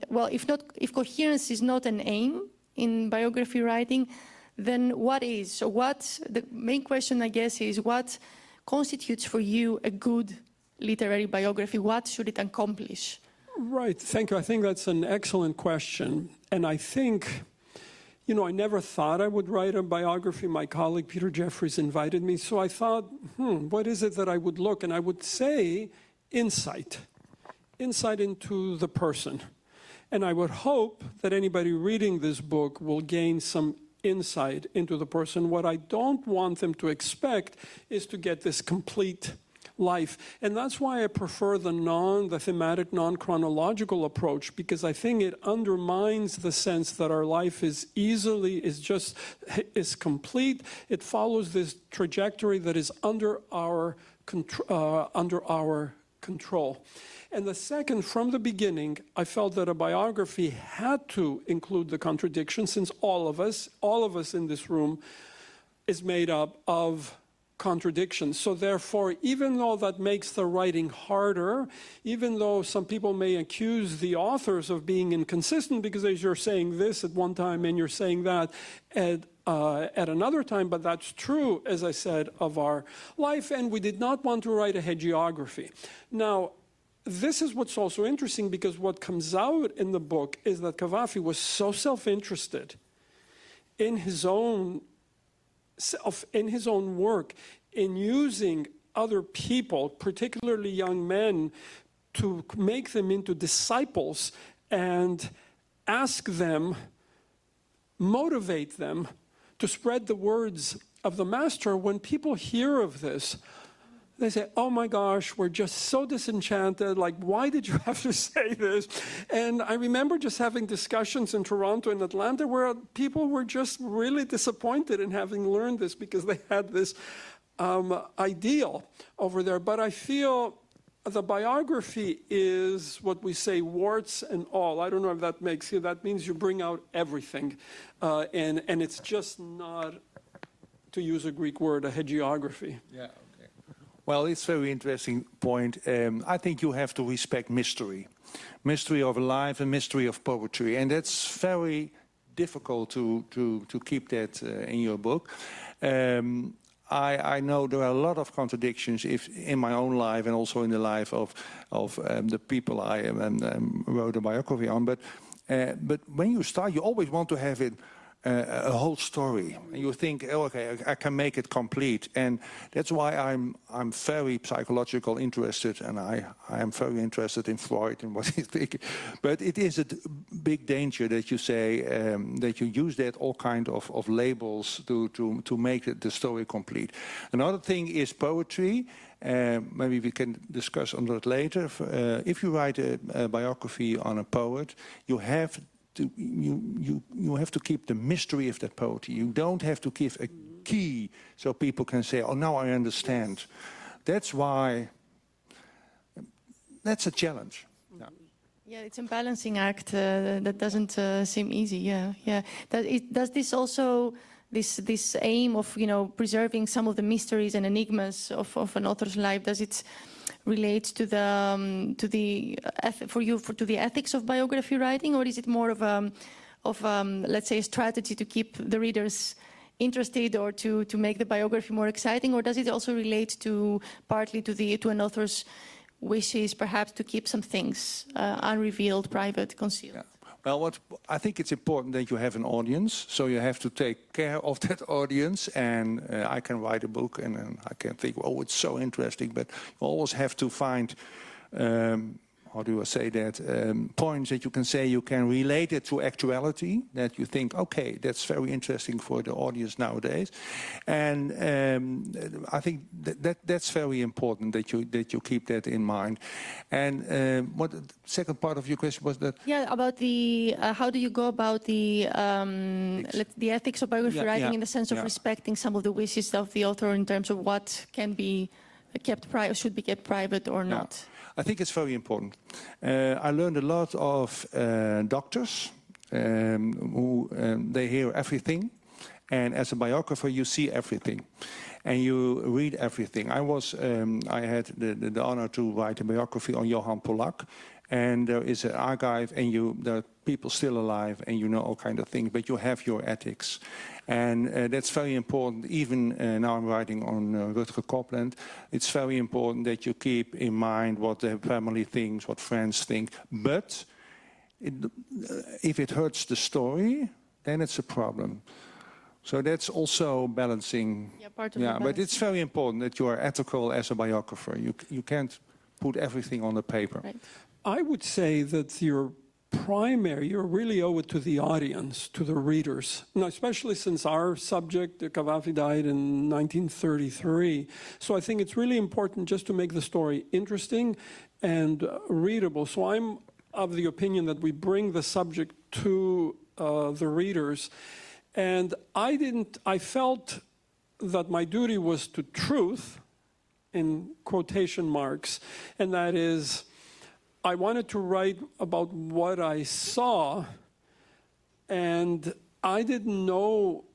well, if coherence is not an aim in biography writing, then what is? So the main question, I guess, is what constitutes for you a good literary biography? What should it accomplish? Right, thank you. I think that's an excellent question. And I think, you know, I never thought I would write a biography. My colleague Peter Jeffries invited me. So I thought, what is it that I would look? And I would say insight into the person. And I would hope that anybody reading this book will gain some insight into the person. What I don't want them to expect is to get this complete life. And that's why I prefer the thematic, non-chronological approach, because I think it undermines the sense that our life is complete. It follows this trajectory that is under our control. And the second, from the beginning, I felt that a biography had to include the contradiction, since all of us in this room is made up of contradictions. So therefore, even though that makes the writing harder, even though some people may accuse the authors of being inconsistent because you're saying this at one time and you're saying that at another time, but that's true, as I said, of our life, and we did not want to write a hagiography. Now, this is what's also interesting, because what comes out in the book is that Cavafy was so self-interested in his own work, in using other people, particularly young men, to make them into disciples and ask them, motivate them to spread the words of the master. When people hear of this, they say, oh my gosh, we're just so disenchanted. Like, why did you have to say this? And I remember just having discussions in Toronto and Atlanta where people were just really disappointed in having learned this because they had this ideal over there. But I feel the biography is what we say, warts and all. I don't know if that makes you, that means you bring out everything. And it's just not, to use a Greek word, a hagiography. Yeah. Well, it's a very interesting point. I think you have to respect mystery. Mystery of life and mystery of poetry. And that's very difficult to keep that in your book. I know there are a lot of contradictions in my own life and also in the life of the people I wrote a biography on. But when you start, you always want to have it a whole story, and you think, oh, okay, I can make it complete, and that's why I'm very psychological interested, and I am very interested in Freud and what he's thinking. But it is a big danger that you say that you use that all kind of labels to make the story complete. Another thing is poetry. Maybe we can discuss on that later. If you write a biography on a poet, you have to keep the mystery of that poetry. You don't have to give a key so people can say, oh, now I understand. That's why, that's a challenge. Yeah, it's a balancing act that doesn't seem easy. Yeah. Does this also, this aim of, preserving some of the mysteries and enigmas of an author's life, does it relate to the ethics of biography writing, or is it more of let's say a strategy to keep the readers interested or to make the biography more exciting, or does it also relate to partly to an author's wishes perhaps to keep some things unrevealed, private, concealed? Yeah. Well, I think it's important that you have an audience, so you have to take care of that audience. And I can write a book and I can think, oh, it's so interesting, but you always have to find, how do I say that, points that you can say you can relate it to actuality, that you think, okay, that's very interesting for the audience nowadays. And I think that's very important that you keep that in mind. And what the second part of your question was that? Yeah, about the how do you go about the ethics of biography writing in the sense of respecting some of the wishes of the author in terms of what can be kept private, should be kept private or not? I think it's very important. I learned a lot of doctors who they hear everything, and as a biographer you see everything, and you read everything. I had the honor to write a biography on Johann Polak, and there is an archive, and there are people still alive, and you know all kind of things, but you have your ethics. And that's very important. Even now I'm writing on Rutger Copland. It's very important that you keep in mind what the family thinks, what friends think. But if it hurts the story, then it's a problem. So that's also balancing. Yeah, part of the balance. But it's very important that you are ethical as a biographer. You can't put everything on the paper. Right. I would say that you really owe it to the audience, to the readers. Now, especially since our subject, Cavafy, died in 1933. So I think it's really important just to make the story interesting and readable. So I'm of the opinion that we bring the subject to the readers. And I felt that my duty was to truth, in quotation marks, and that is, I wanted to write about what I saw, and I didn't know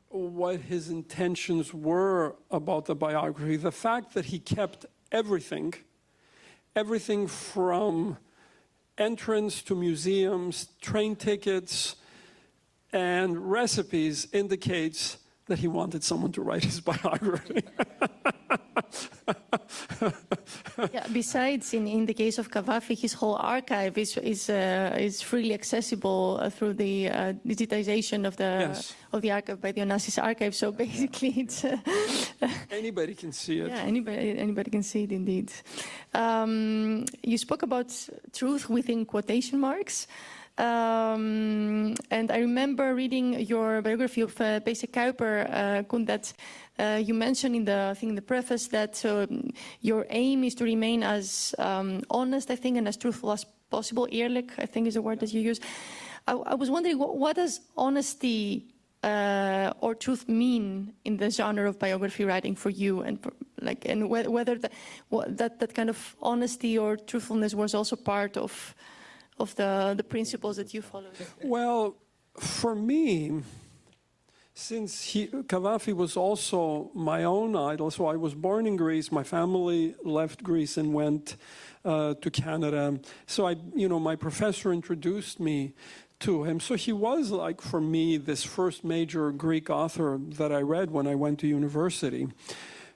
what his intentions were about the biography. The fact that he kept everything from entrance to museums, train tickets, and recipes indicates that he wanted someone to write his biography. Yeah, besides, in the case of Cavafy, his whole archive is freely accessible through the digitization of the archive by the Onassis Archive. So basically, it's Anybody can see it. yeah, anybody can see it indeed. You spoke about truth within quotation marks. And I remember reading your biography of Pese Kuiper, Koen, that you mentioned in the preface that your aim is to remain as honest, I think, and as truthful as possible. Eerlijk, I think, is the word that you use. I was wondering, what does honesty or truth mean in the genre of biography writing for you, and whether that kind of honesty or truthfulness was also part of the principles that you followed? Well, for me, since Cavafy was also my own idol, so I was born in Greece, my family left Greece and went to Canada. So my professor introduced me to him. So he was like, for me, this first major Greek author that I read when I went to university.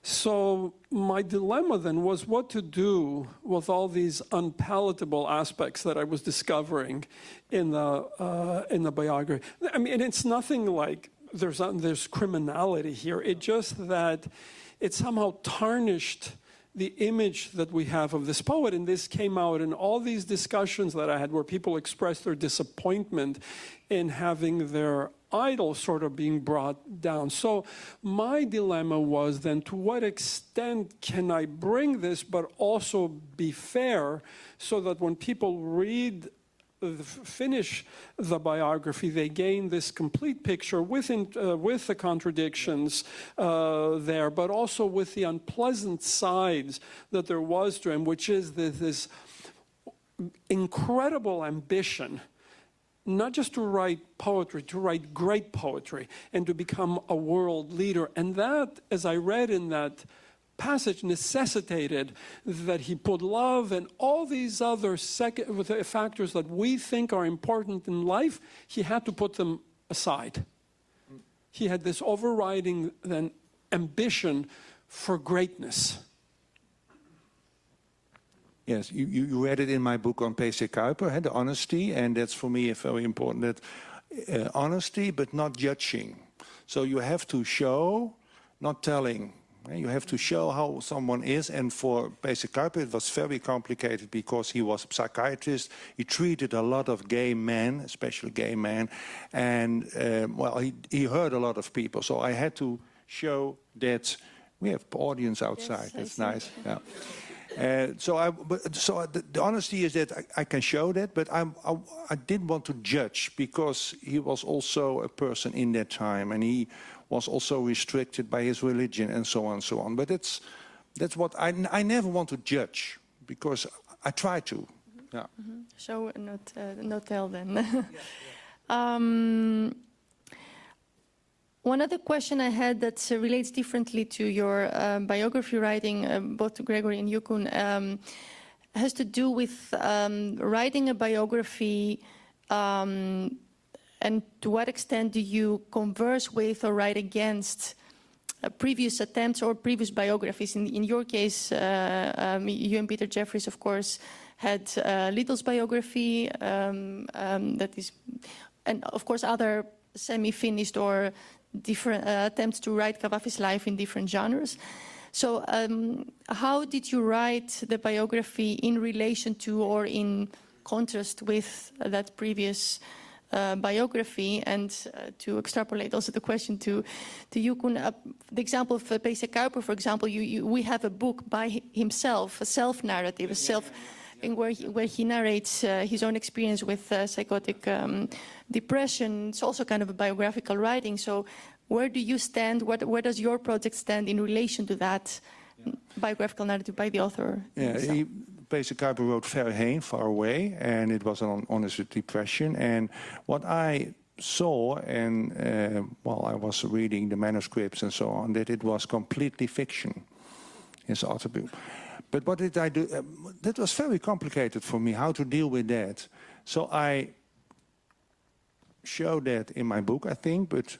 So my dilemma then was what to do with all these unpalatable aspects that I was discovering in the biography. I mean, it's nothing like there's criminality here. It's just that it somehow tarnished the image that we have of this poet. And this came out in all these discussions that I had where people expressed their disappointment in having their idol sort of being brought down. So my dilemma was then, to what extent can I bring this but also be fair, so that when people finish the biography, they gain this complete picture with the contradictions there, but also with the unpleasant sides that there was to him, which is this incredible ambition, not just to write poetry, to write great poetry and to become a world leader. And that, as I read in that passage, necessitated that he put love and all these other factors that we think are important in life, he had to put them aside. He had this overriding then ambition for greatness. Yes, you read it in my book on Pese Kuiper, the honesty, and that's for me very important, that honesty but not judging. So you have to show, not telling. You have to show how someone is, and for Pese Kuiper it was very complicated because he was a psychiatrist. He treated a lot of gay men, especially gay men, and he hurt a lot of people. So I had to show that we have audience outside. Yes, that's nice. Yeah. The honesty is that I can show that, but I didn't want to judge, because he was also a person in that time, and he was also restricted by his religion and so on and so on. But that's what I never want to judge, because I try to. Yeah. Mm-hmm. Show, not tell then. Yeah. One other question I had that relates differently to your biography writing, both to Gregory and you, Koen, has to do with writing a biography, and to what extent do you converse with or write against previous attempts or previous biographies? In your case, you and Peter Jeffries, of course, had Little's biography, that is, and of course other semi-finished or different attempts to write Cavafy's life in different genres. So how did you write the biography in relation to or in contrast with that previous biography? And to extrapolate also the question to you, Koen, the example of Pese Kuiper, for example, we have a book by himself, a self-narrative, where he narrates his own experience with psychotic depression. It's also kind of a biographical writing. So where do you stand? Where does your project stand in relation to that biographical narrative by the author? Yeah, Pese Kuiper wrote Ver heen, far away, and it was on his depression. And what I saw, and while I was reading the manuscripts and so on, that it was completely fiction, his autobiography. But what did I do? That was very complicated for me, how to deal with that. So I showed that in my book, I think, but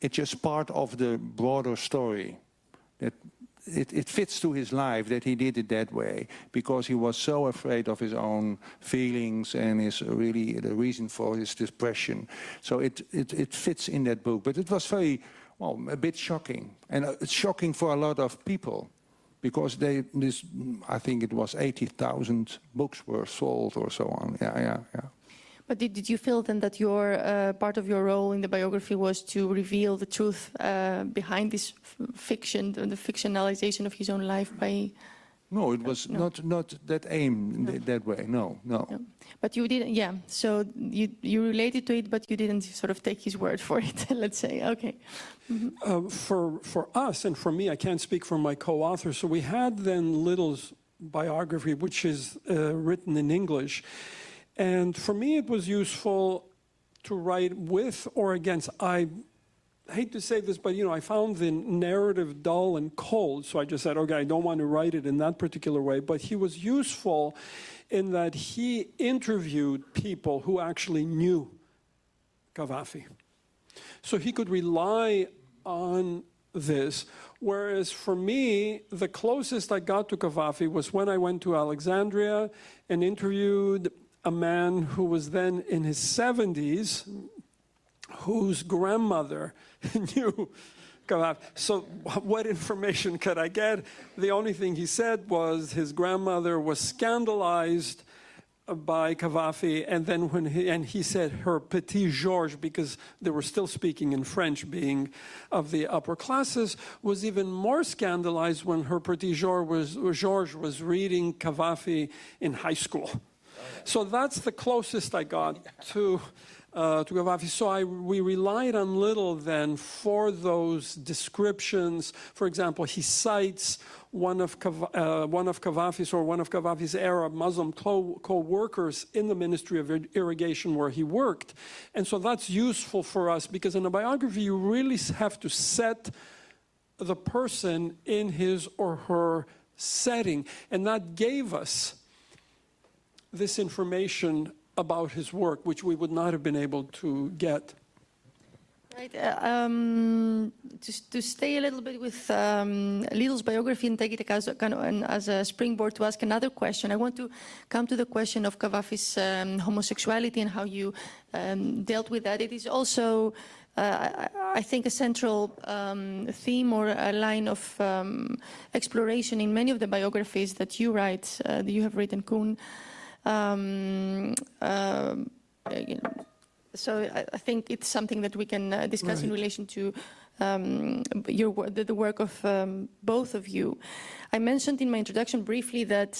it's just part of the broader story. That it fits to his life that he did it that way, because he was so afraid of his own feelings and is really the reason for his depression. So it fits in that book. But it was very, well, a bit shocking. And it's shocking for a lot of people, because I think it was 80,000 books were sold or so on. Yeah. But did you feel then that your part of your role in the biography was to reveal the truth behind this fiction, the fictionalization of his own life by? No, it was not that aim that way. No. But you didn't. Yeah. So you related to it, but you didn't sort of take his word for it. Let's say. Okay. Mm-hmm. For us and for me, I can't speak for my co-author. So we had then Little's biography, which is written in English. And for me, it was useful to write with or against. I hate to say this, but I found the narrative dull and cold. So I just said, okay, I don't want to write it in that particular way. But he was useful in that he interviewed people who actually knew Cavafy. So he could rely on this. Whereas for me, the closest I got to Cavafy was when I went to Alexandria and interviewed a man who was then in his 70s, whose grandmother knew Cavafy. So what information could I get? The only thing he said was his grandmother was scandalized by Cavafy, and then he said her petit Georges, because they were still speaking in French, being of the upper classes, was even more scandalized when her petit Georges was reading Cavafy in high school. So that's the closest I got to Cavafy. So we relied on Little then for those descriptions. For example, he cites one of Cavafy's Arab Muslim co-workers in the Ministry of Irrigation where he worked. And so that's useful for us, because in a biography you really have to set the person in his or her setting. And that gave us this information about his work, which we would not have been able to get. Right. Just to stay a little bit with Little's biography and take it as a springboard to ask another question, I want to come to the question of Cavafy's homosexuality and how you dealt with that. It is also, I think, a central theme or a line of exploration in many of the biographies that you write, that you have written, Koen. So I think it's something that we can discuss in relation to the work of both of you. I mentioned in my introduction briefly that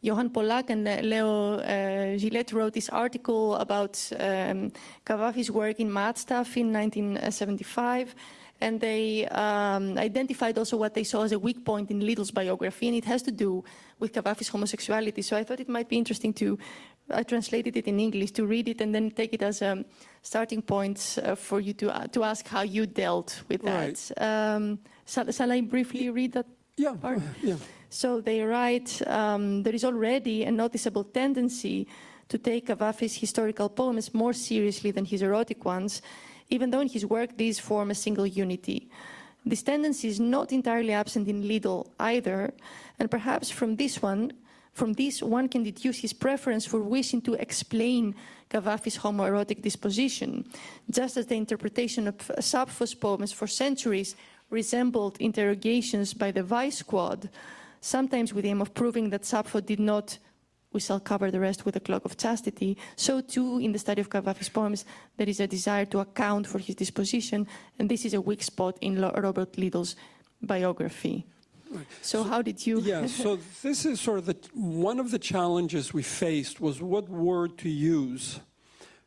Johan Pollack and Leo Gillette wrote this article about Cavafy's work in Maatstaf in 1975. And they identified also what they saw as a weak point in Little's biography, and it has to do with Cavafy's homosexuality. So I thought it might be interesting to, I translated it in English, to read it and then take it as a starting point for you to ask how you dealt with that. Right. Shall I briefly read that part? Yeah. So they write, there is already a noticeable tendency to take Cavafy's historical poems more seriously than his erotic ones, even though in his work these form a single unity. This tendency is not entirely absent in Little either, and perhaps from this one can deduce his preference for wishing to explain Cavafy's homoerotic disposition, just as the interpretation of Sappho's poems for centuries resembled interrogations by the Vice Squad, sometimes with the aim of proving that Sappho did not, we shall cover the rest with a cloak of chastity. So too, in the study of Cavafy's poems, there is a desire to account for his disposition, and this is a weak spot in Robert Little's biography. Right. So how did you... Yeah, so this is sort of one of the challenges we faced was what word to use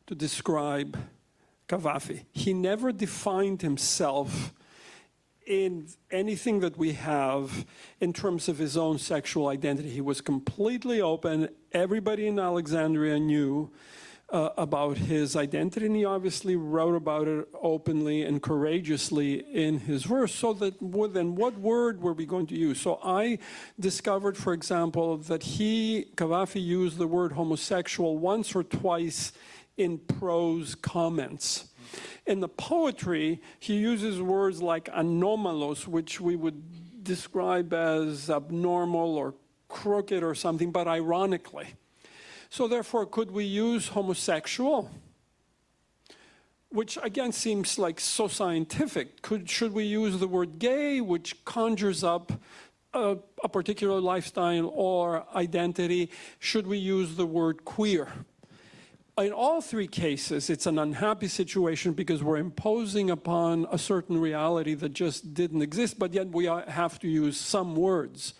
to describe Cavafy. He never defined himself in anything that we have in terms of his own sexual identity. He was completely open. Everybody in Alexandria knew about his identity, and he obviously wrote about it openly and courageously in his verse. So that then what word were we going to use? So I discovered, for example, that Cavafy used the word homosexual once or twice in prose comments. In the poetry, he uses words like anomalos, which we would describe as abnormal or crooked or something, but ironically. So therefore, could we use homosexual? Which again seems like so scientific. Should we use the word gay, which conjures up a particular lifestyle or identity? Should we use the word queer? In all three cases, it's an unhappy situation because we're imposing upon a certain reality that just didn't exist, but yet we have to use some words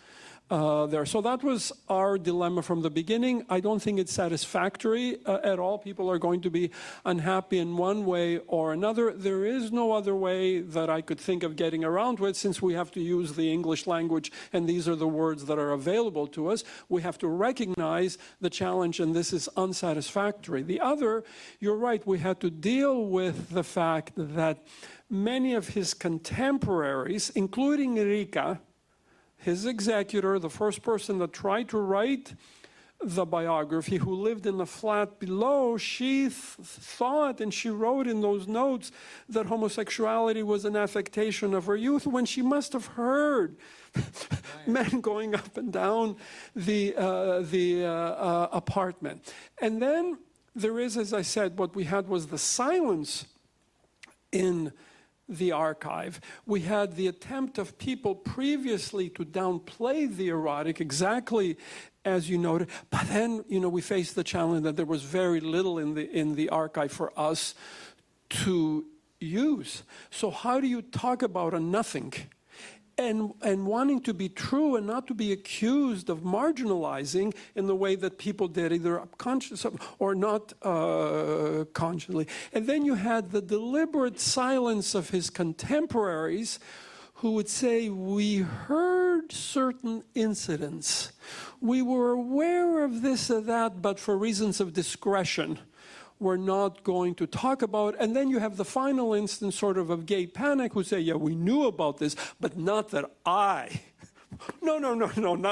there. So that was our dilemma from the beginning. I don't think it's satisfactory at all. People are going to be unhappy in one way or another. There is no other way that I could think of getting around with, since we have to use the English language and these are the words that are available to us. We have to recognize the challenge, and this is unsatisfactory. The other, you're right, we had to deal with the fact that many of his contemporaries, including Rika, his executor, the first person that tried to write the biography, who lived in the flat below, she thought, and she wrote in those notes, that homosexuality was an affectation of her youth, when she must have heard men going up and down the apartment. And then there is, as I said, what we had was the silence in the archive. We had the attempt of people previously to downplay the erotic, exactly as you noted, but then, you know, we faced the challenge that there was very little in the archive for us to use. So how do you talk about a nothing? And wanting to be true and not to be accused of marginalizing in the way that people did, either conscious or not consciously. And then you had the deliberate silence of his contemporaries, who would say, we heard certain incidents. We were aware of this or that, but for reasons of discretion, we're not going to talk about. And then you have the final instance sort of gay panic, who say, yeah, we knew about this, but not that I. No,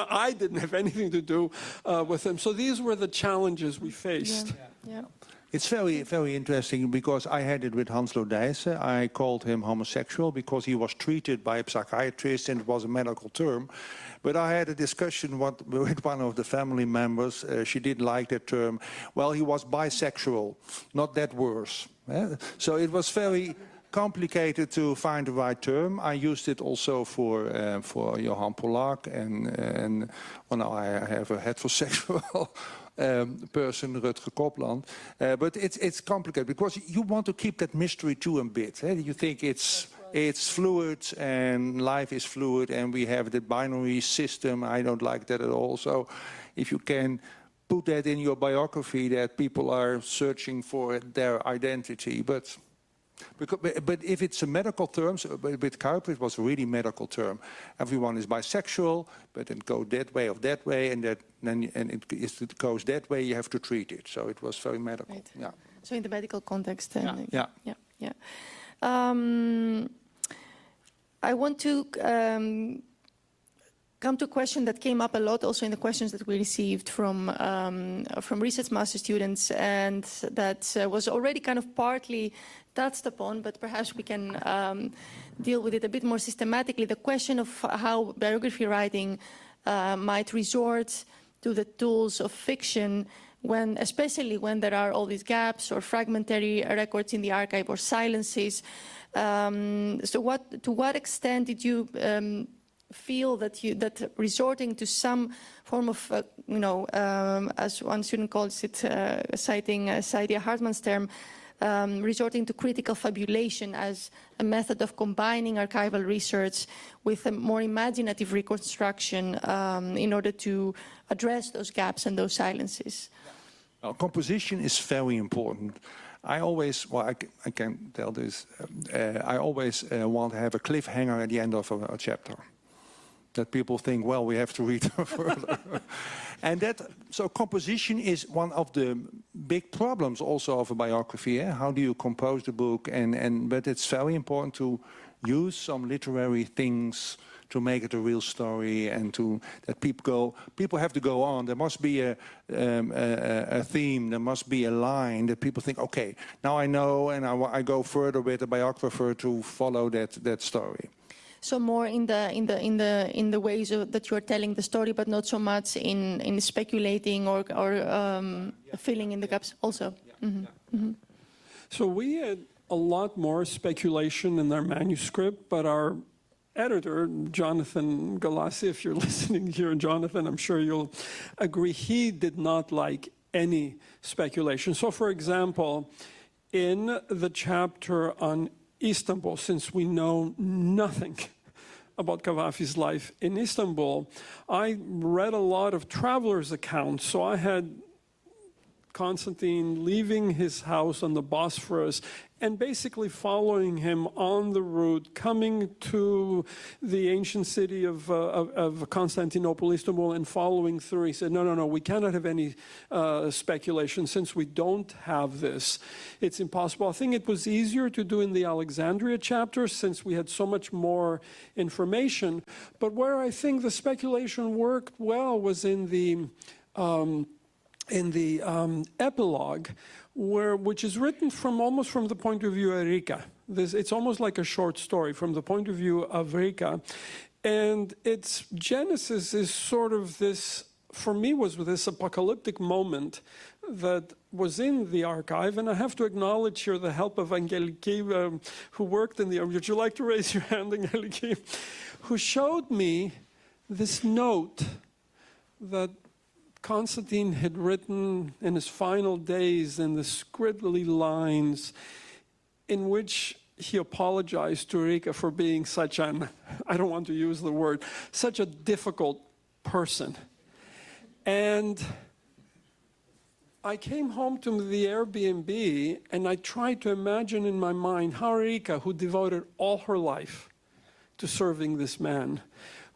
I didn't have anything to do with him. So these were the challenges we faced. Yeah. It's very, very interesting, because I had it with Hans Lodijsen. I called him homosexual because he was treated by a psychiatrist and it was a medical term. But I had a discussion with one of the family members. She didn't like that term. Well, he was bisexual, not that worse. So it was very complicated to find the right term. I used it also for Johan Polak, and well, now I have a heterosexual person, Rutger Kopland. But it's complicated because you want to keep that mystery to a bit. You think it's fluid and life is fluid and we have the binary system. I don't like that at all. So if you can put that in your biography, that people are searching for their identity. But if it's a medical term, with Kuiper it was a really medical term. Everyone is bisexual, but it goes that way or that way, and if it goes that way, you have to treat it. So it was very medical. Right. Yeah. So in the medical context. Yeah. I want to come to a question that came up a lot also in the questions that we received from research master students, and that was already kind of partly touched upon, but perhaps we can deal with it a bit more systematically. The question of how biography writing might resort to the tools of fiction, especially when there are all these gaps or fragmentary records in the archive or silences. So to what extent did you feel that resorting to some form of, as one student calls it, citing Saidia Hartman's term, resorting to critical fabulation as a method of combining archival research with a more imaginative reconstruction in order to address those gaps and those silences? Well, composition is very important. I always, I can tell this, I always want to have a cliffhanger at the end of a chapter. That people think, well, we have to read further. So composition is one of the big problems also of a biography. How do you compose the book? But it's very important to use some literary things to make it a real story, and that people have to go on. There must be a theme, there must be a line that people think, okay, now I know, and I go further with a biographer to follow that story. So more in the ways that you are telling the story, but not so much in speculating or filling in the gaps. Also. So we had a lot more speculation in our manuscript, but our editor, Jonathan Galassi, if you're listening here, Jonathan, I'm sure you'll agree, he did not like any speculation. So, for example, in the chapter on Istanbul, since we know nothing about Cavafy's life in Istanbul, I read a lot of travelers' accounts. So I had Constantine leaving his house on the Bosphorus and basically following him on the route, coming to the ancient city of Constantinople, Istanbul, and following through. He said, no, we cannot have any speculation since we don't have this. It's impossible. I think it was easier to do in the Alexandria chapter since we had so much more information. But where I think the speculation worked well was in the epilogue, which is written almost from the point of view of Rika. It's almost like a short story from the point of view of Rika. And its genesis is sort of this, for me, was this apocalyptic moment that was in the archive. And I have to acknowledge here the help of Angeliki, who worked in the, would you like to raise your hand, Angeliki? Who showed me this note that Constantine had written in his final days in the scribbly lines in which he apologized to Rika for being such an, I don't want to use the word, such a difficult person. And I came home to the Airbnb and I tried to imagine in my mind how Rika, who devoted all her life to serving this man,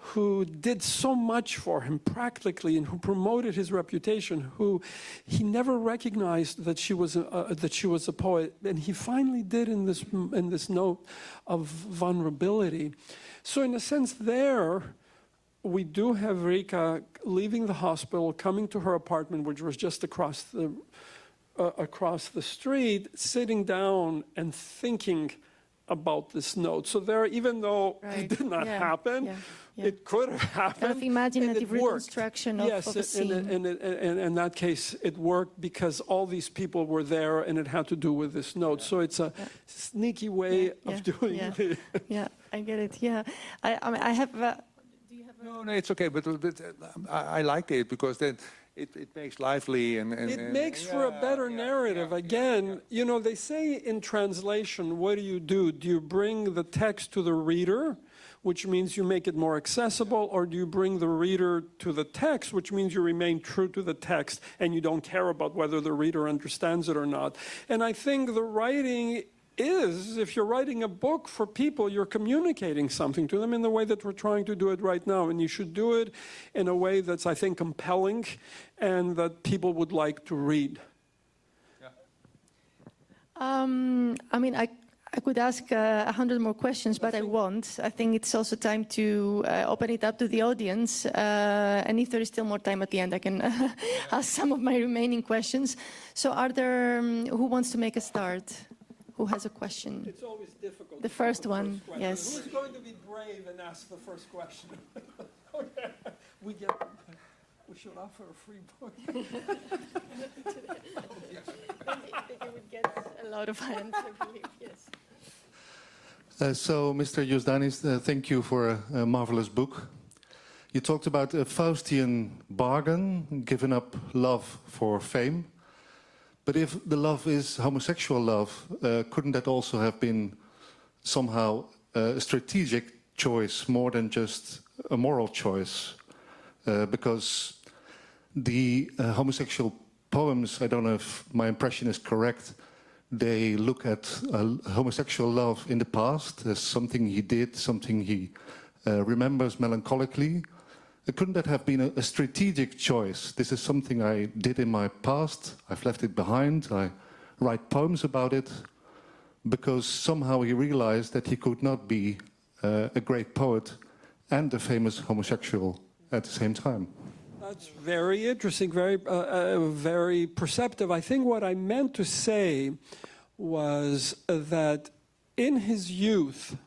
who did so much for him practically and who promoted his reputation, who he never recognized that she was a poet, and he finally did in this note of vulnerability. So in a sense there, we do have Rika leaving the hospital, coming to her apartment, which was just across the street, sitting down and thinking about this note. So there, even though it did not happen, it could have happened. Kind of imaginative reconstruction of a scene. And in that case, it worked because all these people were there and it had to do with this note. So it's a sneaky way of doing it. Yeah, I get it, yeah. I have... do you have No, it's okay, but I liked it because then it makes lively and it makes for a better narrative. Again, you know, they say in translation, what do? Do you bring the text to the reader, which means you make it more accessible, or do you bring the reader to the text, which means you remain true to the text and you don't care about whether the reader understands it or not? And I think the writing is, if you're writing a book for people, you're communicating something to them in the way that we're trying to do it right now. And you should do it in a way that's, I think, compelling and that people would like to read. I mean, I could ask 100 more questions, but I won't. I think it's also time to open it up to the audience. And if there is still more time at the end, I can ask some of my remaining questions. So are there, who wants to make a start? Who has a question? It's always difficult. The first one, yes. Who's going to be brave and ask the first question? Okay. We should offer a free book. You would get a lot of hands, I believe, yes. So, Mr. Jusdanis, thank you for a marvelous book. You talked about a Faustian bargain, giving up love for fame. But if the love is homosexual love, couldn't that also have been somehow a strategic choice more than just a moral choice? Because the homosexual poems, I don't know if my impression is correct, they look at homosexual love in the past as something he did, something he remembers melancholically. Couldn't that have been a strategic choice? This is something I did in my past. I've left it behind. I write poems about it because somehow he realized that he could not be a great poet and a famous homosexual at the same time. That's very interesting, very perceptive. I think what I meant to say was that in his youth,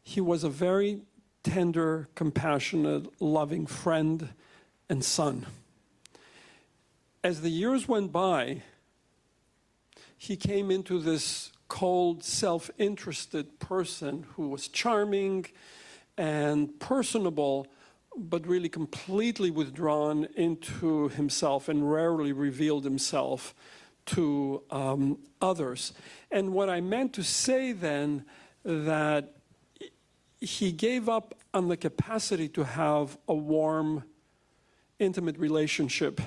he was a very tender, compassionate, loving friend and son. As the years went by, he came into this cold, self-interested person who was charming and personable, but really completely withdrawn into himself and rarely revealed himself to others. And what I meant to say then, that he gave up on the capacity to have a warm, intimate relationship,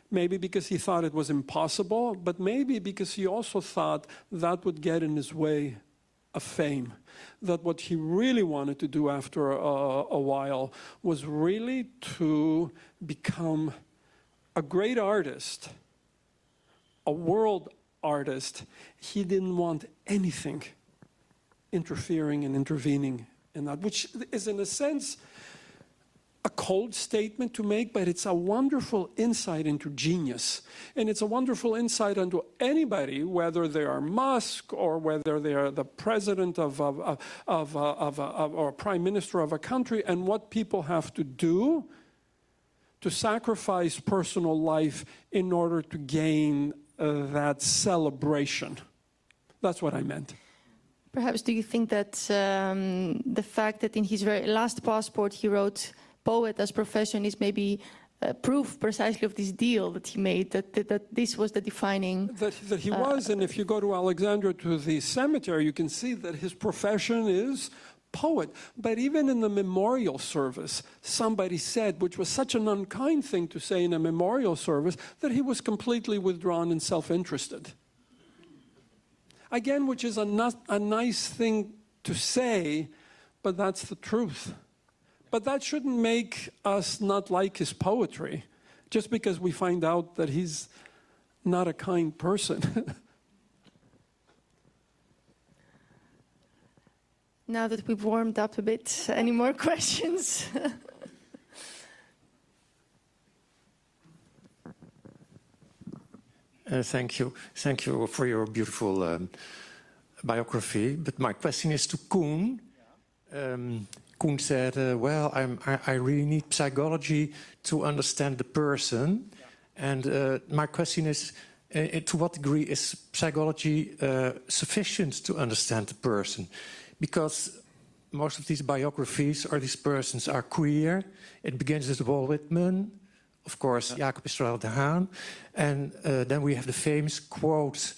maybe because he thought it was impossible, but maybe because he also thought that would get in his way of fame. That what he really wanted to do after a while was really to become a great artist, a world artist. He didn't want anything interfering and intervening in that, which is in a sense a cold statement to make, but it's a wonderful insight into genius. And it's a wonderful insight into anybody, whether they are Musk or whether they are the president or prime minister of a country, and what people have to do to sacrifice personal life in order to gain that celebration. That's what I meant. Perhaps do you think that the fact that in his very last passport he wrote poet as profession is maybe proof precisely of this deal that he made, that this was the defining... That he was, and if you go to Alexandria to the cemetery, you can see that his profession is poet. But even in the memorial service, somebody said, which was such an unkind thing to say in a memorial service, that he was completely withdrawn and self-interested. Again, which is a nice thing to say, but that's the truth. But that shouldn't make us not like his poetry, just because we find out that he's not a kind person. Now that we've warmed up a bit, any more questions? Thank you. Thank you for your beautiful biography. But my question is to Koen. Koen said, well, I really need psychology to understand the person. And my question is, to what degree is psychology sufficient to understand the person? Because most of these biographies or these persons are queer. It begins with Walt Whitman, of course, Jacob Israel de Haan. And then we have the famous quote,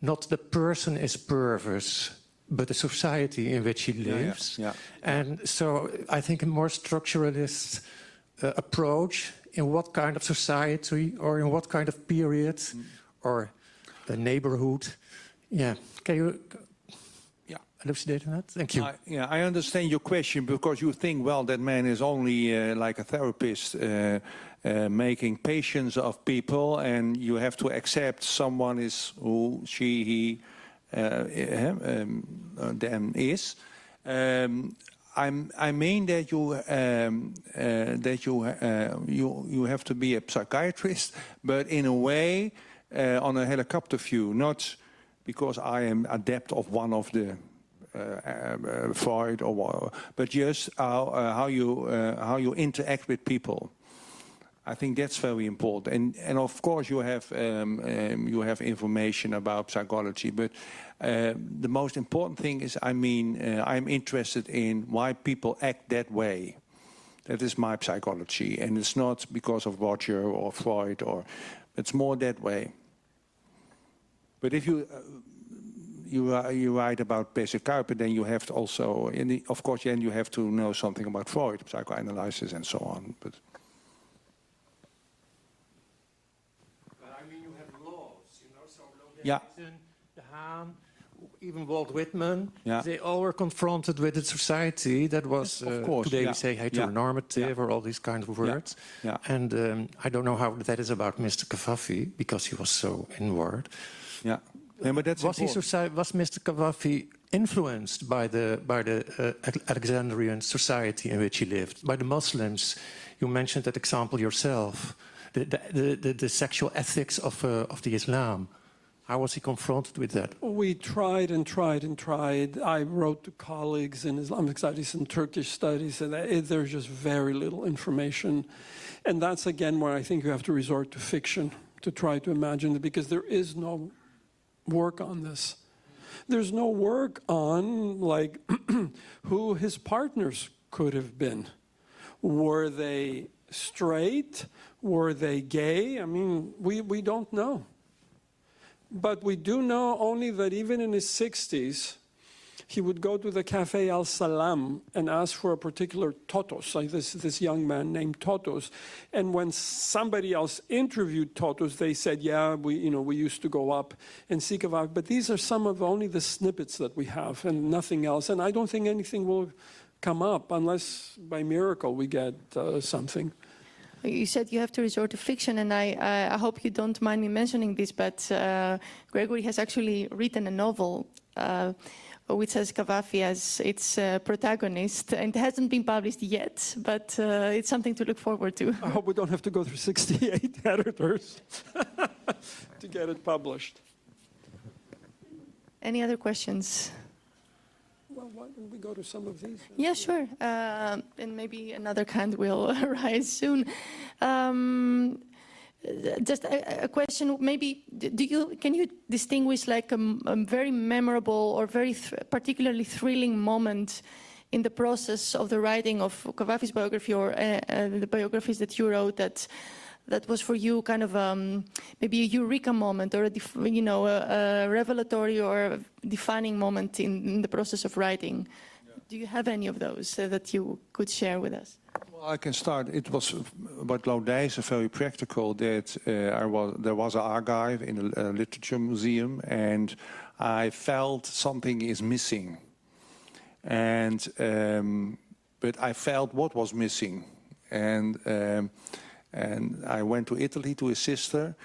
not the person is perverse, but the society in which he lives. And so I think a more structuralist approach, in what kind of society or in what kind of period or a neighborhood. Yeah, can you elucidate on that? Thank you. I understand your question, because you think, well, that man is only like a therapist making patients of people, and you have to accept someone is who she, he, them is. I mean that you have to be a psychiatrist, but in a way, on a helicopter view, not because I am adept of one of the Freud or, but just how you interact with people. I think that's very important, and of course you have information about psychology, but the most important thing is, I mean, I'm interested in why people act that way. That is my psychology, and it's not because of Roger or Freud, or it's more that way. But if you write about basic Kuiper, then you have to also, of course, then you have to know something about Freud, psychoanalysis, and so on. But De Haan, even Walt Whitman, they all were confronted with a society that was, of course, today we say heteronormative or all these kinds of words. And I don't know how that is about Mr. Cavafy, because he was so inward. But that's was Mr. Cavafy influenced by the Alexandrian society in which he lived, by the Muslims? You mentioned that example yourself, the sexual ethics of the Islam. How was he confronted with that? We tried and tried and tried. I wrote to colleagues in Islamic studies and Turkish studies, and there's just very little information. And that's, again, where I think you have to resort to fiction to try to imagine it, because there is no work on this. There's no work on, like, who his partners could have been. Were they straight? Were they gay? I mean, we don't know. But we do know only that even in his 60s, he would go to the Café Al Salam and ask for a particular Totos, like this young man named Totos. And when somebody else interviewed Totos, they said, yeah, we used to go up and see Cavafy. But these are some of only the snippets that we have and nothing else. And I don't think anything will come up unless by miracle we get something. You said you have to resort to fiction, and I hope you don't mind me mentioning this, but Gregory has actually written a novel which has Cavafy as its protagonist, and it hasn't been published yet, but it's something to look forward to. I hope we don't have to go through 68 editors to get it published. Any other questions? Well, why don't we go to some of these? Yeah, sure. And maybe another kind will arise soon. Just a question, maybe, can you distinguish like a very memorable or very particularly thrilling moment in the process of the writing of Cavafy's biography or the biographies that you wrote that was for you kind of maybe a eureka moment or a revelatory or a defining moment in the process of writing? Yeah. Do you have any of those that you could share with us? Well, I can start. It was about Laudijs, very practical, that there was an archive in a literature museum, and I felt something is missing. And but I felt what was missing, and I went to Italy to his sister,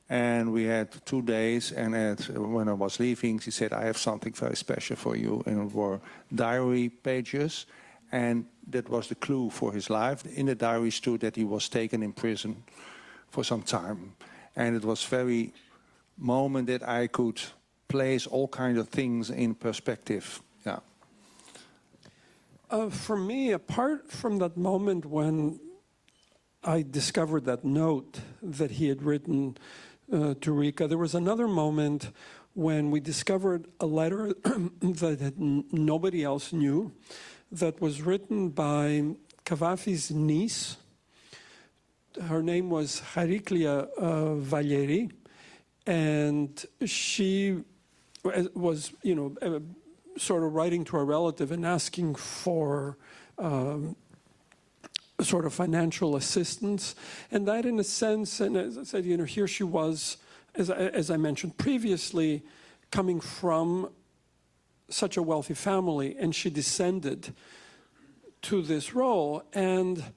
and we had 2 days. And when I was leaving, she said, "I have something very special for you," and it were diary pages. And that was the clue for his life. In the diary stood that he was taken in prison for some time. And it was very moment that I could place all kinds of things in perspective. Yeah. For me, apart from that moment when I discovered that note that he had written to Rika, there was another moment when we discovered a letter that nobody else knew, that was written by Cavafy's niece. Her name was Chariclia Valeri, and she was, sort of writing to a relative and asking for sort of financial assistance. And that, in a sense, and as I said, here she was, as I mentioned previously, coming from such a wealthy family, and she descended to this role. And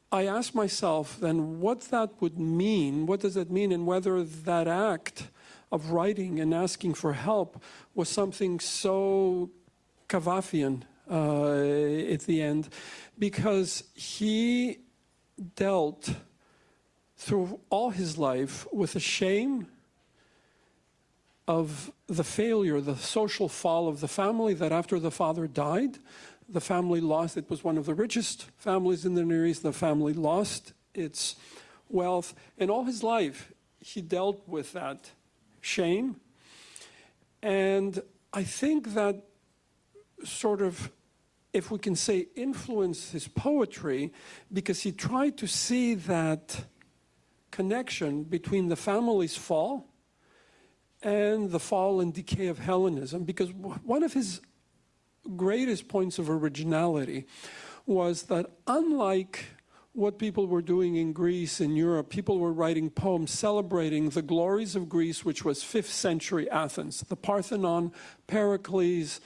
I asked myself then what that would mean, what does that mean, and whether that act of writing and asking for help was something so Cavafyan at the end, because he dealt through all his life with the shame of the failure, the social fall of the family, that after the father died, the family lost, it was one of the richest families in the Near East, the family lost its wealth. And all his life, he dealt with that shame. And I think that sort of, if we can say, influenced his poetry, because he tried to see that connection between the family's fall and the fall and decay of Hellenism, because one of his greatest points of originality was that, unlike what people were doing in Greece and Europe, people were writing poems celebrating the glories of Greece, which was 5th century Athens, the Parthenon, Pericles,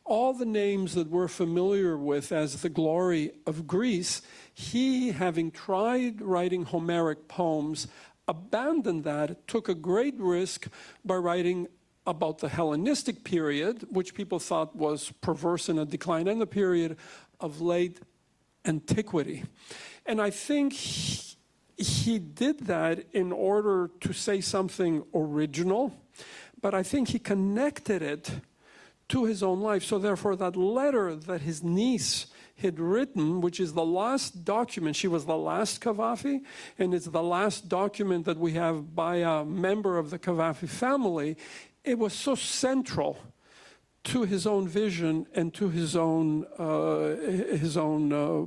all the names that we're familiar with as the glory of Greece. He, having tried writing Homeric poems, abandoned that, took a great risk by writing about the Hellenistic period, which people thought was perverse and a decline, and the period of late antiquity. And I think he did that in order to say something original, but I think he connected it to his own life. So therefore, that letter that his niece had written, which is the last document, she was the last Cavafy, and it's the last document that we have by a member of the Cavafy family, it was so central to his own vision and to his own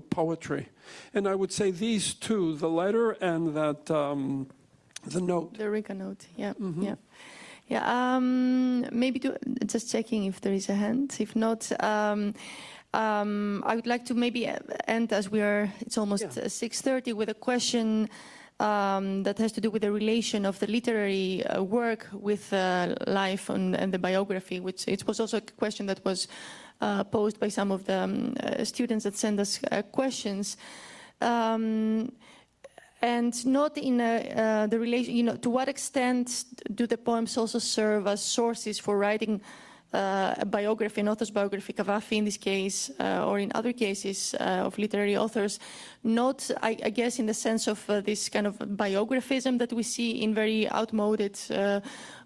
poetry. And I would say these two, the letter and that the note. The Rica note, yeah, yeah. Yeah, maybe just checking if there is a hand. If not, I would like to maybe end as it's almost 6:30 with a question that has to do with the relation of the literary work with life and the biography, which it was also a question that was posed by some of the students that send us questions. And not in the relation, to what extent do the poems also serve as sources for writing a biography, an author's biography, Cavafy in this case, or in other cases of literary authors, not, I guess, in the sense of this kind of biographism that we see in very outmoded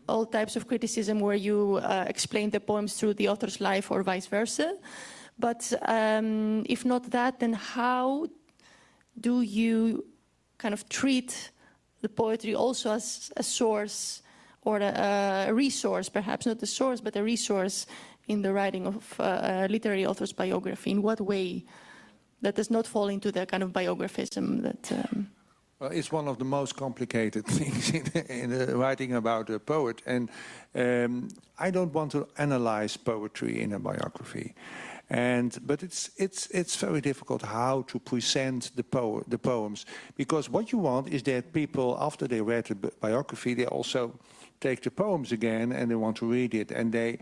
all types of criticism where you explain the poems through the author's life or vice versa. But if not that, then how do you kind of treat the poetry also as a source or a resource, perhaps not a source, but a resource in the writing of a literary author's biography? In what way that does not fall into the kind of biographism that... Well, it's one of the most complicated things in writing about a poet. And I don't want to analyze poetry in a biography. But it's very difficult how to present the poems, because what you want is that people, after they read the biography, they also take the poems again and they want to read it, and they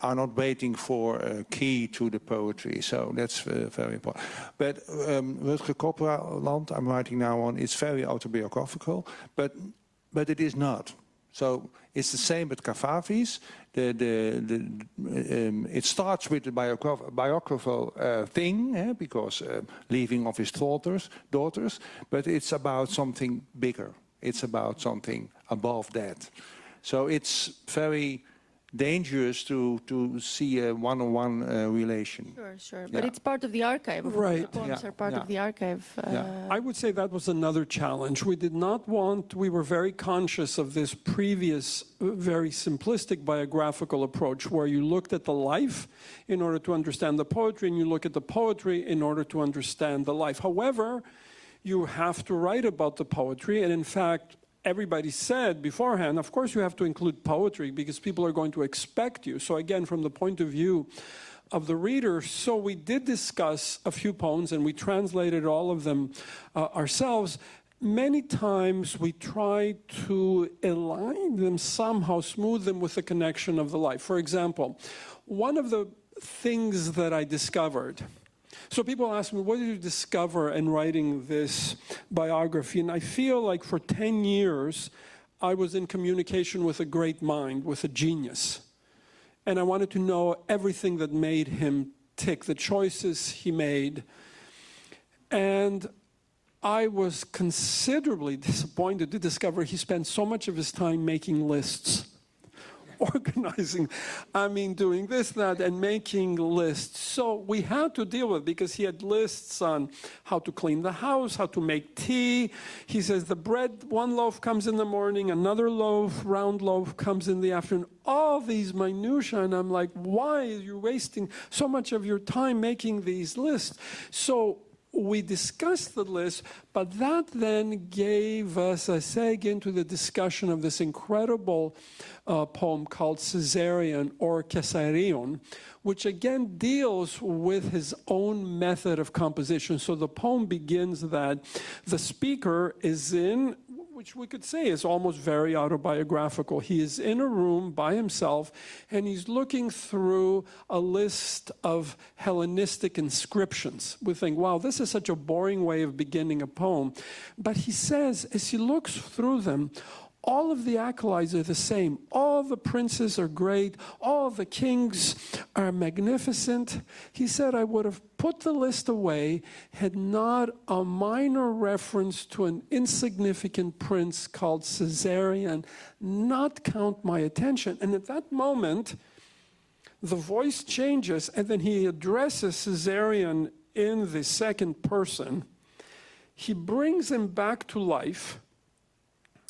are not waiting for a key to the poetry. So that's very important. But Rutger Kopperland, I'm writing now on, it's very autobiographical, but it is not. So it's the same with Cavafy's. It starts with the biographical thing, because leaving of his daughters, but it's about something bigger. It's about something above that. So it's very dangerous to see a one-on-one relation. Sure. But it's part of the archive. Right. The poems are part of the archive. I would say that was another challenge. We were very conscious of this previous, very simplistic biographical approach where you looked at the life in order to understand the poetry, and you look at the poetry in order to understand the life. However, you have to write about the poetry, and in fact, everybody said beforehand, of course you have to include poetry because people are going to expect you. So again, from the point of view of the reader, so we did discuss a few poems and we translated all of them ourselves. Many times we try to align them somehow, smooth them with the connection of the life. For example, one of the things that I discovered, so people ask me, what did you discover in writing this biography? And I feel like for 10 years, I was in communication with a great mind, with a genius. And I wanted to know everything that made him tick, the choices he made. And I was considerably disappointed to discover he spent so much of his time making lists. Organizing, doing this, that, and making lists. So we had to deal with it because he had lists on how to clean the house, how to make tea. He says the bread, one loaf comes in the morning, another loaf, round loaf, comes in the afternoon. All these minutiae, and I'm like, why are you wasting so much of your time making these lists? So we discussed the list, but that then gave us a seg into the discussion of this incredible poem called Caesarion or Caesarion, which again deals with his own method of composition. So the poem begins that the speaker is in, which we could say is almost very autobiographical. He is in a room by himself, and he's looking through a list of Hellenistic inscriptions. We think, wow, this is such a boring way of beginning a poem. But he says, as he looks through them, all of the acolytes are the same. All the princes are great. All the kings are magnificent. He said, I would have put the list away had not a minor reference to an insignificant prince called Caesarion not count my attention. And at that moment, the voice changes, and then he addresses Caesarion in the second person. He brings him back to life,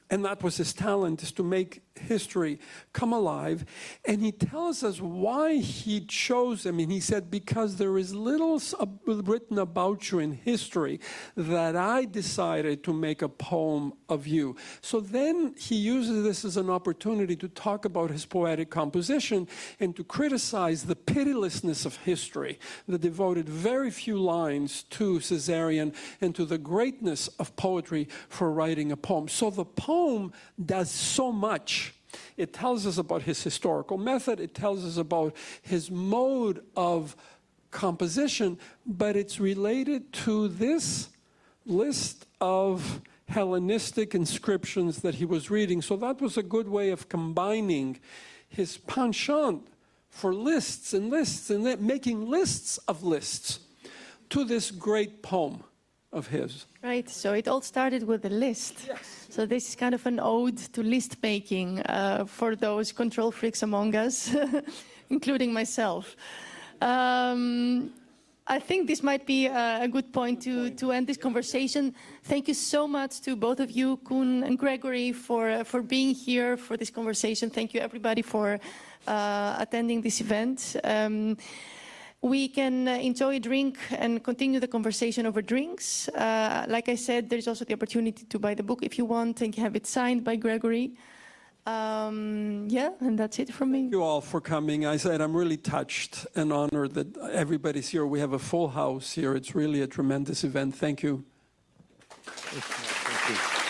and that was his talent, is to make history come alive. And he tells us why he chose him. And he said, because there is little written about you in history that I decided to make a poem of you. So then he uses this as an opportunity to talk about his poetic composition and to criticize the pitilessness of history that devoted very few lines to Caesarion and to the greatness of poetry for writing a poem. So the poem does so much. It tells us about his historical method, it tells us about his mode of composition, but it's related to this list of Hellenistic inscriptions that he was reading. So that was a good way of combining his penchant for lists and lists and making lists of lists to this great poem of his. Right, so it all started with a list. Yes. So this is kind of an ode to list making for those control freaks among us, including myself. I think this might be a good point to end this conversation. Thank you so much to both of you, Koen and Gregory, for being here for this conversation. Thank you, everybody, for attending this event. We can enjoy a drink and continue the conversation over drinks. Like I said, there's also the opportunity to buy the book if you want and have it signed by Gregory. Yeah, and that's it from me. Thank you all for coming. I said I'm really touched and honored that everybody's here. We have a full house here. It's really a tremendous event. Thank you. Thank you.